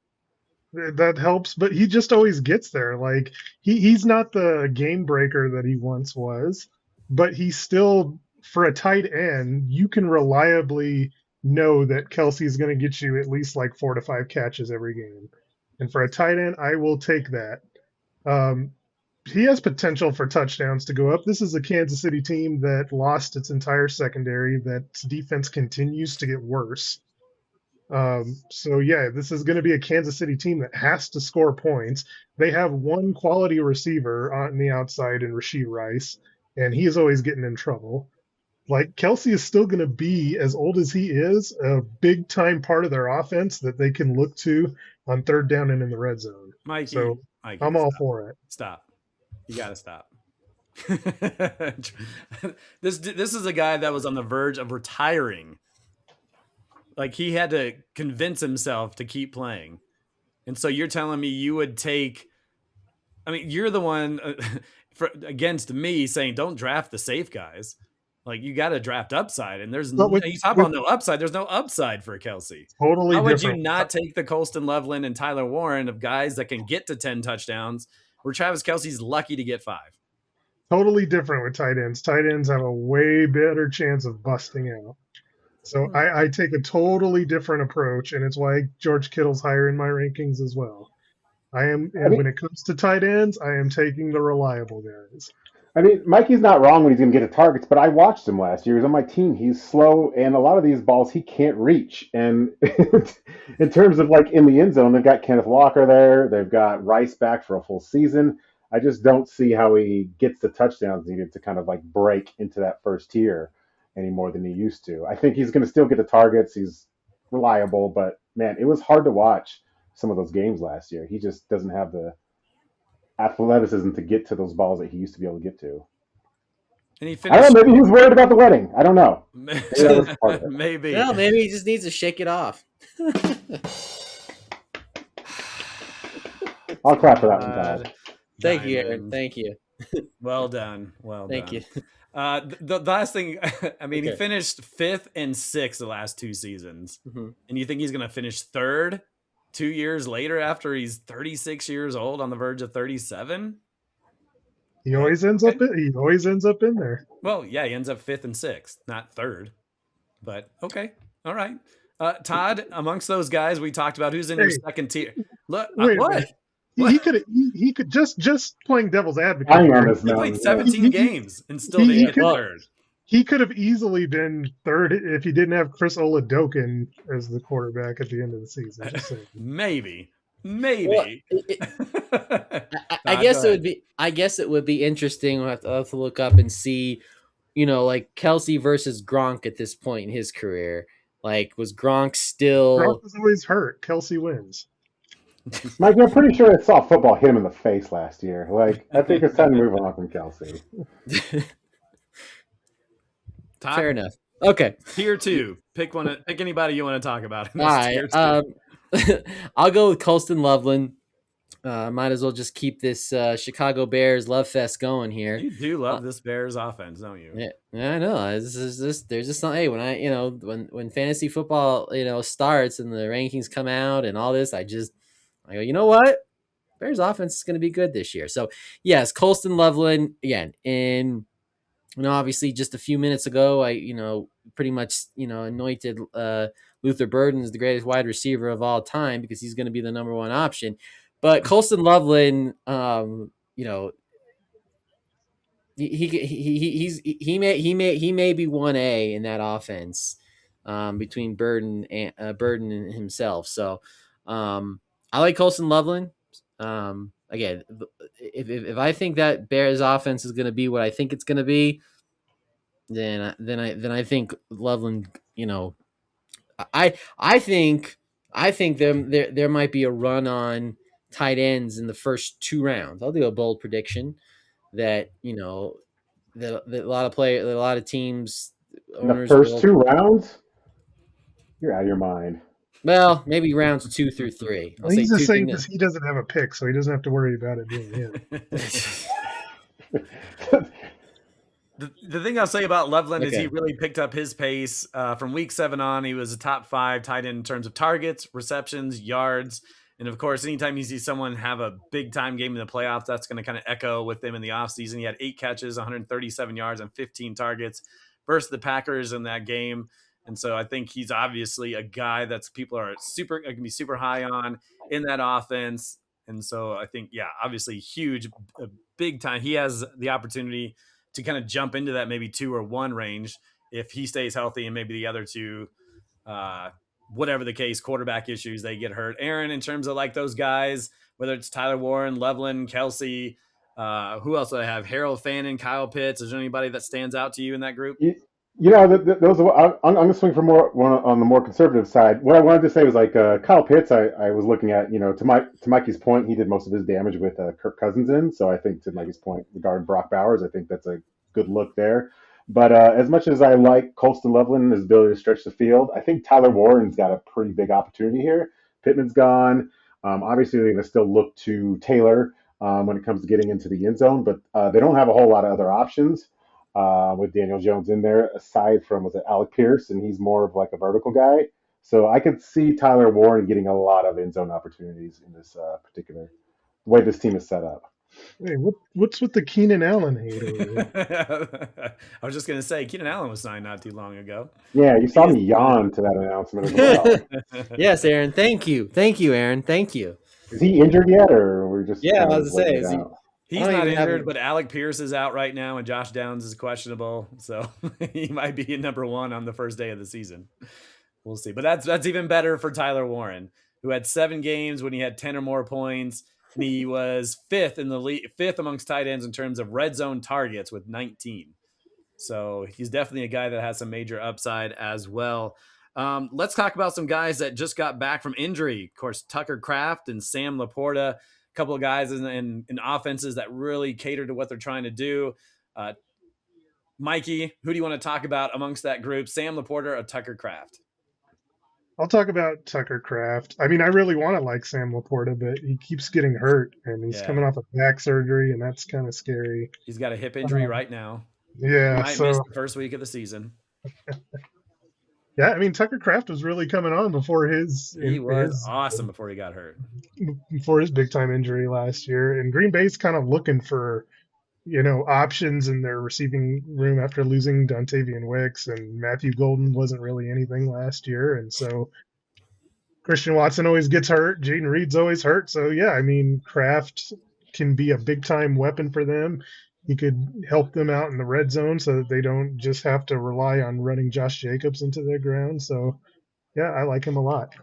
That helps, but he just always gets there. Like he's not the game breaker that he once was, but he's still, for a tight end, you can reliably know that Kelsey's going to get you at least like 4 to 5 catches every game. And for a tight end, I will take that. He has potential for touchdowns to go up. This is a Kansas City team that lost its entire secondary, that defense continues to get worse. So yeah, this is going to be a Kansas City team that has to score points. They have one quality receiver on the outside in Rashee Rice, and he is always getting in trouble. Like, Kelsey is still going to be, as old as he is, a big-time part of their offense that they can look to on 3rd down and in the red zone. Mikey, I'm all for it. Stop. You got to stop. This is a guy that was on the verge of retiring. Like, he had to convince himself to keep playing. And so you're telling me you would take... I mean, you're the one against me saying don't draft the safe guys. Like, you got to draft upside, and you talk about no upside. There's no upside for Kelce. Totally. How would you not take the Colston Loveland and Tyler Warren of guys that can get to 10 touchdowns, where Travis Kelce's lucky to get 5? Totally different with tight ends. Tight ends have a way better chance of busting out. So I take a totally different approach, and it's why George Kittle's higher in my rankings as well. When it comes to tight ends, I am taking the reliable guys. I mean, Mikey's not wrong when he's going to get the targets, but I watched him last year. He was on my team. He's slow, and a lot of these balls he can't reach. And in terms of, like, in the end zone, they've got Kenneth Walker there. They've got Rice back for a full season. I just don't see how he gets the touchdowns needed to kind of, like, break into that first tier any more than he used to. I think he's going to still get the targets. He's reliable, but, man, it was hard to watch some of those games last year. He just doesn't have the athleticism to get to those balls that he used to be able to get to. And he finished... I don't know, maybe he was worried about the wedding. I don't know. Maybe. Well, maybe he just needs to shake it off. I'll clap for that one, Todd. Thank you, Aaron. Thank you. Well done. Thank you. The last thing, I mean, he finished 5th and 6th the last 2 seasons. Mm-hmm. And you think he's going to finish 3rd 2 years later after he's 36 years old, on the verge of 37? He always ends up in there. Well, yeah, he ends up 5th and 6th, not 3rd. But okay. All right. Todd, amongst those guys we talked about, who's in your second tier? Look, what? He could just playing devil's advocate. He played 17 games and still didn't get 3rd. he could have easily been third if he didn't have Chris Oladokin as the quarterback at the end of the season. Just saying. Maybe. Well, I Todd, guess go it ahead. would be. I guess it would be interesting. I'll have to look up and see. Like Kelsey versus Gronk at this point in his career. Like, was Gronk Gronk still? was always hurt. Kelsey wins. Mike, I'm pretty sure I saw football hit him in the face last year. Like, I think it's time to move on from Kelsey. Todd, Fair enough. Okay. tier 2. Pick one. Pick anybody you want to talk about in All this right. tier 2. I'll go with Colston Loveland. Might as well just keep this Chicago Bears love fest going here. You do love this Bears offense, don't you? Yeah, I know. This is just there's just not. Hey, when when fantasy football starts and the rankings come out and all this, I go, you know what? Bears offense is going to be good this year. So yes, Colston Loveland again. And obviously, just a few minutes ago, I pretty much anointed Luther Burden as the greatest wide receiver of all time because he's going to be the number one option. But Colston Loveland, he may be 1A in that offense between Burden and himself. So I like Colston Loveland. Again, if I think that Bears offense is going to be what I think it's going to be, then I think Loveland. I think there might be a run on tight ends in the first 2 rounds. I'll do a bold prediction that that a lot of teams In the owners first will. 2 rounds, you're out of your mind. Well, maybe rounds 2 through 3. I'll Well, say he's 2 just through saying because he doesn't have a pick, so he doesn't have to worry about it being him. The thing I'll say about Loveland is Okay. he really picked up his pace from week 7 on. He was a top 5 tight end in terms of targets, receptions, yards. And of course, anytime you see someone have a big time game in the playoffs, that's going to kind of echo with them in the offseason. He had 8 catches, 137 yards, and 15 targets versus the Packers in that game. And so I think he's obviously a guy that's people are going to be super high on in that offense. And so I think, yeah, obviously huge, big time. He has the opportunity to kind of jump into that maybe 2 or 1 range if he stays healthy, and maybe the other 2, whatever the case, quarterback issues, they get hurt. Aaron, in terms of like those guys, whether it's Tyler Warren, Loveland, Kelsey, who else do I have? Harold Fannin, Kyle Pitts. Is there anybody that stands out to you in that group? Those I'm going to swing for more on the more conservative side. What I wanted to say was like Kyle Pitts. I was looking at to Mikey's point, he did most of his damage with Kirk Cousins in. So I think to Mikey's point regarding Brock Bowers, I think that's a good look there. But as much as I like Colston Loveland and his ability to stretch the field, I think Tyler Warren's got a pretty big opportunity here. Pittman's gone. Obviously, they're going to still look to Taylor when it comes to getting into the end zone, but they don't have a whole lot of other options with Daniel Jones in there, aside from, was it Alec Pierce, and he's more of like a vertical guy. So I could see Tyler Warren getting a lot of end zone opportunities in this particular way this team is set up. Hey, what's with the Keenan Allen hate over I was just going to say, Keenan Allen was signed not too long ago. Yeah, you saw me yawn to that announcement as well. Yes, Aaron. Thank you, Aaron. Thank you. Is he injured yet, or we're just Yeah, kind I of was gonna say, waiting it is he- out? He's I don't not even have injured, him. but Alec Pierce is out right now, and Josh Downs is questionable. So he might be number 1 on the first day of the season. We'll see. But that's even better for Tyler Warren, who had 7 games when he had 10 or more points. And he was 5th in the league, 5th amongst tight ends in terms of red zone targets with 19. So he's definitely a guy that has some major upside as well. Let's talk about some guys that just got back from injury. Of course, Tucker Kraft and Sam Laporta, a couple of guys in offenses that really cater to what they're trying to do. Mikey, who do you want to talk about amongst that group? Sam Laporta or Tucker Kraft? I'll talk about Tucker Kraft. I mean, I really want to like Sam Laporta, but he keeps getting hurt, and he's coming off a back surgery, and that's kind of scary. He's got a hip injury right now. Yeah, He might miss the first week of the season. Yeah, I mean, Tucker Kraft was really coming on before He was awesome before he got hurt. Before his big time injury last year, and Green Bay's kind of looking for options in their receiving room after losing Dontavian Wicks, and Matthew Golden wasn't really anything last year, and so Christian Watson always gets hurt, Jaden Reed's always hurt, so yeah, I mean, Kraft can be a big time weapon for them. he could help them out in the red zone so that they don't just have to rely on running Josh Jacobs into the ground. So, yeah, I like him a lot.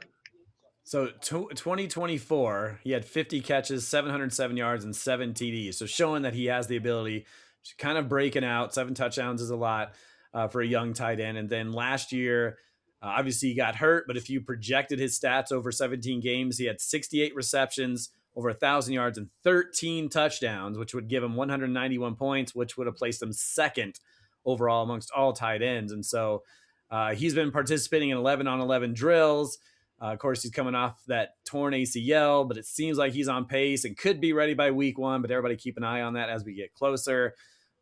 So 2024, he had 50 catches, 707 yards, and 7 TDs. So showing that he has the ability, kind of breaking out. 7 touchdowns is a lot for a young tight end. And then last year, obviously he got hurt, but if you projected his stats over 17 games, he had 68 receptions, over 1,000 yards, and 13 touchdowns, which would give him 191 points, which would have placed him second overall amongst all tight ends. And so he's been participating in 11 on 11 drills. Of course, he's coming off that torn ACL, but it seems like he's on pace and could be ready by week 1. But everybody keep an eye on that as we get closer.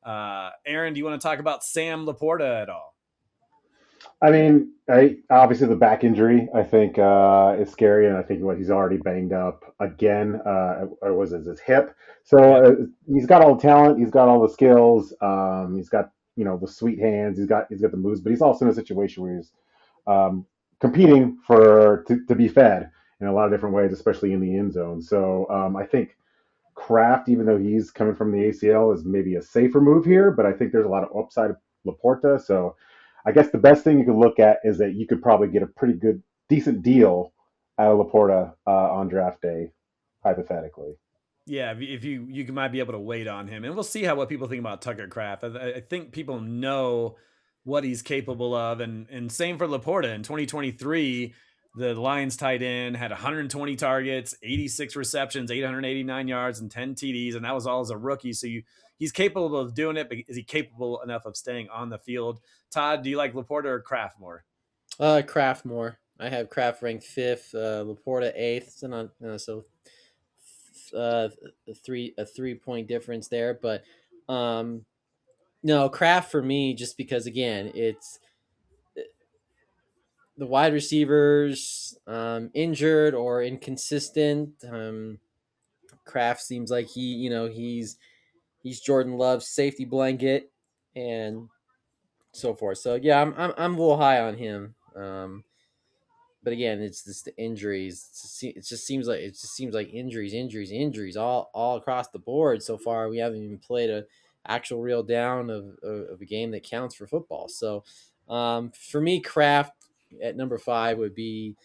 Aaron, do you want to talk about Sam Laporta at all? I mean, obviously the back injury I think is scary, and I think he's already banged up again. Or was it his hip? So he's got all the talent, he's got all the skills, he's got the sweet hands, he's got the moves, but he's also in a situation where he's um, competing to be fed in a lot of different ways, especially in the end zone. So I think Kraft, even though he's coming from the ACL, is maybe a safer move here, but I think there's a lot of upside of Laporta. So I guess the best thing you could look at is that you could probably get a pretty good, decent deal out of Laporta on draft day, hypothetically. Yeah, if you might be able to wait on him, and we'll see what people think about Tucker Kraft. I think people know what he's capable of, and same for Laporta. In 2023, the Lions tight end had 120 targets, 86 receptions, 889 yards, and 10 TDs, and that was all as a rookie. So he's capable of doing it, but is he capable enough of staying on the field? Todd, do you like Laporta or Kraft more? Kraft more. I have Kraft ranked 5th, Laporta 8th, and so a 3-point difference there. But no, Kraft for me, just because again, it's the wide receivers injured or inconsistent. Kraft seems like he's Jordan Love's safety blanket and so forth. So yeah, I'm a little high on him. But again, it's just the injuries. It just seems like injuries all across the board so far. We haven't even played a actual real down of a game that counts for football. So for me, Kraft at number 5 would be,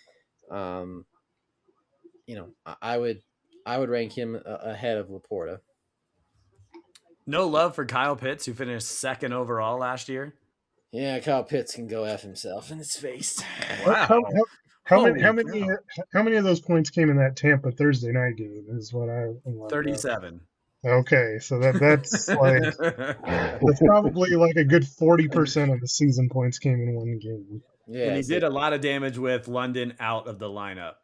I would rank him ahead of Laporta. No love for Kyle Pitts, who finished 2nd overall last year. Yeah, Kyle Pitts can go F himself in his face. Wow. How many of those points came in that Tampa Thursday night game? Is what I'm 37. Okay, so that's like that's probably like a good 40% of the season points came in one game. Yeah, and he did a lot of damage with London out of the lineup.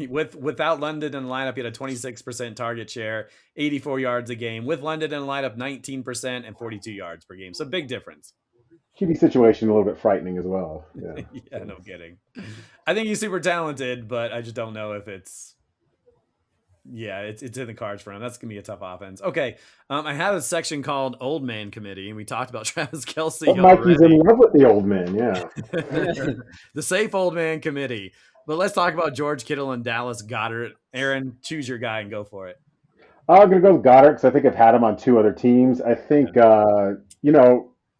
Without London in the lineup, he had a 26% target share, 84 yards a game. With London in the lineup, 19% and 42 yards per game. So big difference. QB situation a little bit frightening as well. Yeah, yeah, no kidding. I think he's super talented, but I just don't know if it's in the cards for him. That's gonna be a tough offense. Okay, I have a section called Old Man Committee, and we talked about Travis Kelce. Well, Mikey's in love with the old man. Yeah, the safe Old Man Committee. But let's talk about George Kittle and Dallas Goedert. Aaron, choose your guy and go for it. I'm gonna go with Goddard because I think I've had him on 2 other teams. I think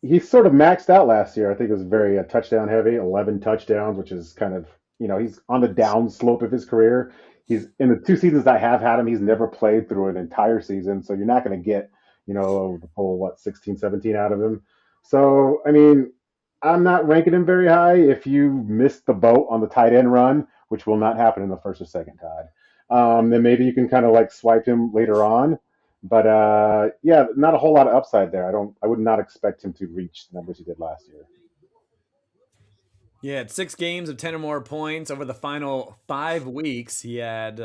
he sort of maxed out last year. I think it was very touchdown heavy, 11 touchdowns, which is kind of, he's on the down slope of his career. He's in the 2 seasons I have had him, he's never played through an entire season. So you're not going to get, the whole, 16, 17 out of him. So, I mean, I'm not ranking him very high. If you missed the boat on the tight end run, which will not happen in the first or second, Todd, then maybe you can kind of like swipe him later on. But not a whole lot of upside there. I would not expect him to reach the numbers he did last year. Yeah, 6 games of 10 or more points over the final 5 weeks. He had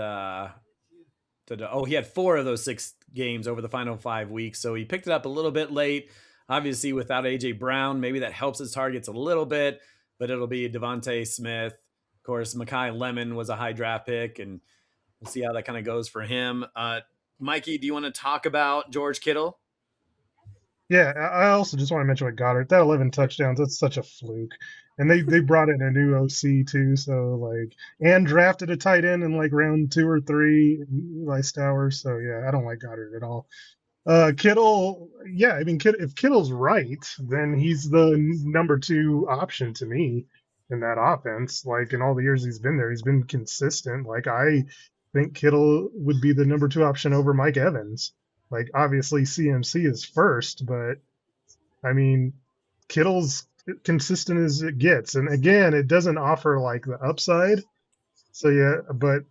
he had 4 of those 6 games over the final 5 weeks. So he picked it up a little bit late. Obviously, without AJ Brown, maybe that helps his targets a little bit. But it'll be Devontae Smith. Of course, Mekhi Lemon was a high draft pick, and we'll see how that kind of goes for him. Mikey, do you want to talk about George Kittle? Yeah, I also just want to mention with Goddard, that 11 touchdowns, that's such a fluke. And they brought in a new OC too, so and drafted a tight end in round 2 or 3, Eli Stowers. So yeah, I don't like Goddard at all. Kittle, yeah, I mean, if Kittle's right, then he's the number 2 option to me in that offense. Like in all the years he's been there, he's been consistent. Like I think Kittle would be the number 2 option over Mike Evans. Like obviously CMC is first, but I mean, Kittle's consistent as it gets. And again, it doesn't offer like the upside. So yeah, but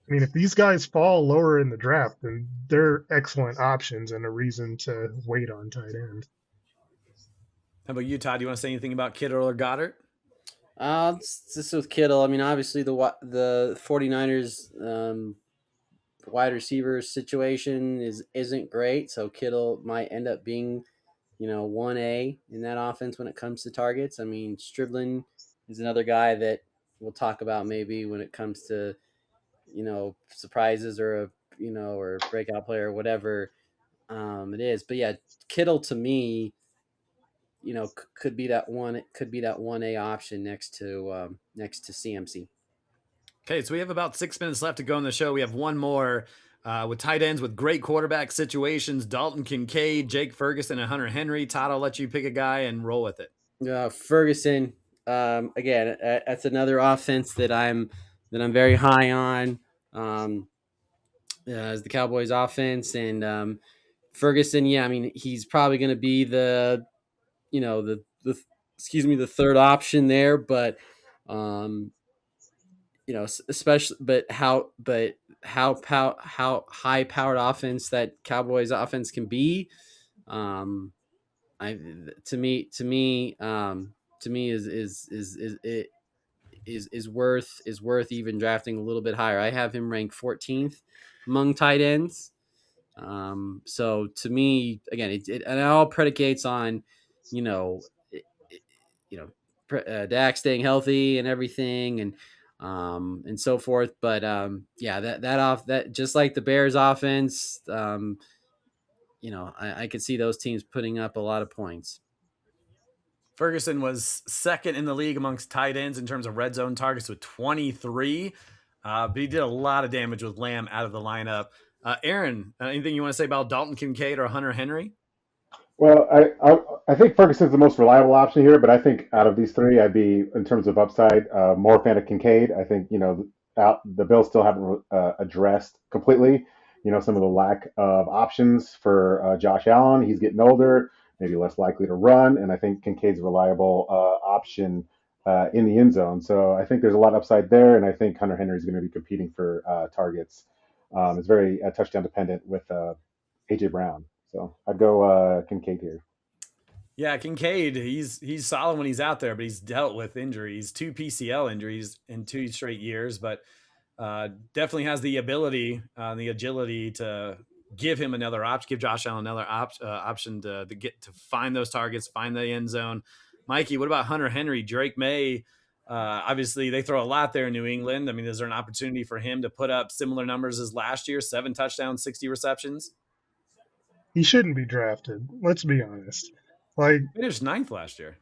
I mean, if these guys fall lower in the draft, then they're excellent options and a reason to wait on tight end. How about you, Todd? Do you want to say anything about Kittle or Goddard? Just with Kittle, I mean, obviously the 49ers wide receiver situation isn't great, so Kittle might end up being, 1A in that offense when it comes to targets. I mean, Striblin is another guy that we'll talk about maybe when it comes to, surprises or or breakout player or whatever it is. But yeah, Kittle to me, could be that one. It could be that 1A option next to CMC. Okay, so we have about 6 minutes left to go in the show. We have one more with tight ends with great quarterback situations: Dalton Kincaid, Jake Ferguson, and Hunter Henry. Todd, I'll let you pick a guy and roll with it. Ferguson, again, that's another offense that I'm very high on. As the Cowboys' offense, and Ferguson, yeah, I mean, he's probably going to be the the third option there, but especially, but how high powered offense that Cowboys offense can be, I to me is worth even drafting a little bit higher. I have him ranked 14th among tight ends. So to me, again, it all predicates on, Dak staying healthy and everything, and so forth. But yeah, that just like the Bears offense, I could see those teams putting up a lot of points. Ferguson was second in the league amongst tight ends in terms of red zone targets with 23. But he did a lot of damage with Lamb out of the lineup. Aaron, anything you want to say about Dalton Kincaid or Hunter Henry? Well, I think Ferguson's the most reliable option here, but I think out of these three, I'd be, in terms of upside, more fan of Kincaid. I think, the Bills still haven't addressed completely, some of the lack of options for Josh Allen. He's getting older, maybe less likely to run, and I think Kincaid's a reliable option in the end zone. So I think there's a lot of upside there, and I think Hunter Henry is going to be competing for targets. It's very touchdown dependent with A.J. Brown. So I'd go Kincaid here. Yeah, Kincaid, he's solid when he's out there, but he's dealt with injuries, 2 PCL injuries in 2 straight years, but definitely has the ability, the agility to give him another option, give Josh Allen another option to get to find those targets, find the end zone. Mikey, what about Hunter Henry? Drake May, obviously they throw a lot there in New England. I mean, is there an opportunity for him to put up similar numbers as last year, 7 touchdowns, 60 receptions? He shouldn't be drafted. Let's be honest. Like, he finished 9th last year.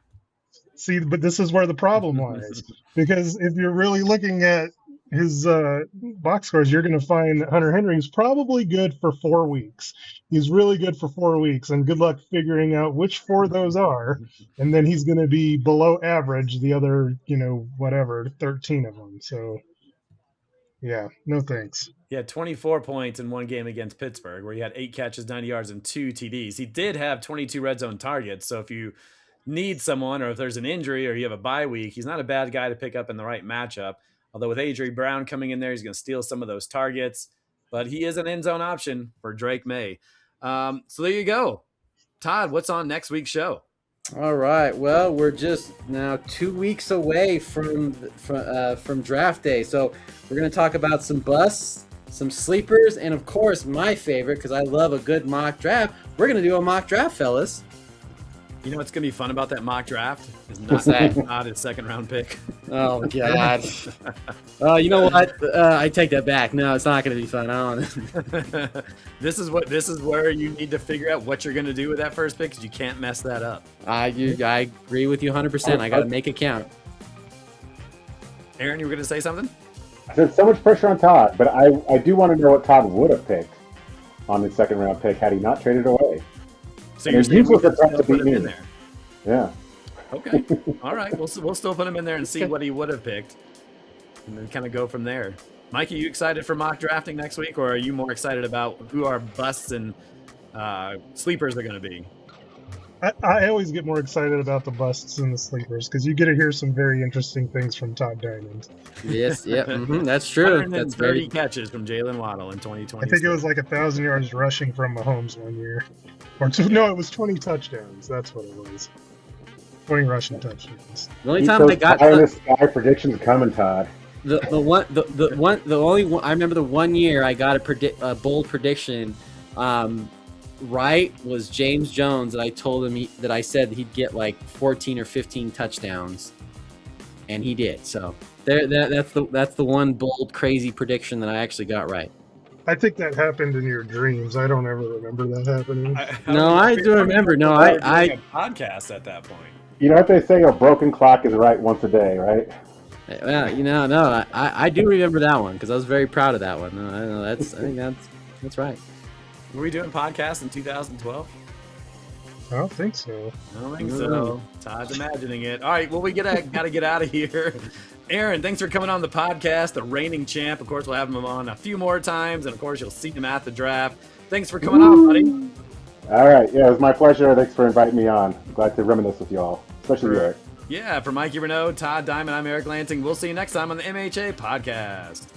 See, but this is where the problem lies. Because if you're really looking at his box scores, you're going to find that Hunter Henry is probably good for 4 weeks. He's really good for 4 weeks, and good luck figuring out which 4 those are. And then he's going to be below average the other, 13 of them. So, yeah, no thanks. He had 24 points in one game against Pittsburgh, where he had 8 catches, 90 yards, and 2 TDs. He did have 22 red zone targets. So if you need someone, or if there's an injury, or you have a bye week, he's not a bad guy to pick up in the right matchup. Although with A.J. Brown coming in there, he's going to steal some of those targets. But he is an end zone option for Drake May. So there you go. Todd, what's on next week's show? All right. Well, we're just now 2 weeks away from draft day. So we're going to talk about some busts, some sleepers, and of course, my favorite, because I love a good mock draft. We're going to do a mock draft, fellas. You know what's going to be fun about that mock draft? Is not his second round pick. Oh, God. You know what? I take that back. No, it's not going to be fun. This is where you need to figure out what you're going to do with that first pick, because you can't mess that up. I agree with you 100%. I got to make it count. Aaron, you were going to say something? I said so much pressure on Todd, but I do want to know what Todd would have picked. on his second round pick had he not traded away. So And you're his saying use we was the could threat still to put beat him in me. there? Yeah. Okay. All right. We'll still put him in there and see what he would have picked, and then kind of go from there. Mike, are you excited for mock drafting next week, or are you more excited about who our busts and sleepers are going to be? I always get more excited about the busts and the sleepers because you get to hear some very interesting things from Todd Diamond. Yes, yep, that's true. That's 130 very. catches from Jalen Waddle in 2020. I think it was like 1,000 yards rushing from Mahomes one year, no, it was 20 touchdowns. That's what it was. 20 rushing touchdowns. The only Keep time I those got pie in the sky predictions coming, Todd. the only one I remember, the one year I got a bold prediction right was James Jones, that I told him that I said he'd get like 14 or 15 touchdowns, and he did. So that's the one bold crazy prediction that I actually got right. I think that happened in your dreams. I don't ever remember that happening. I do remember. No, I I a podcast at that point. You know what they say? A broken clock is right once a day, right? no, I do remember that one because I was very proud of that one. No, I know I think that's right. Were we doing podcasts in 2012? I don't think so. I don't think so. Todd's imagining it. All right, well, we got to get out of here. Aaron, thanks for coming on the podcast, the reigning champ. Of course, we'll have him on a few more times, and of course, you'll see him at the draft. Thanks for coming on, buddy. All right. Yeah, it was my pleasure. Thanks for inviting me on. Glad to reminisce with you all, especially you, Eric. Yeah, for Mikey Renaud, Todd Diamond, I'm Eric Lansing. We'll see you next time on the MHA podcast.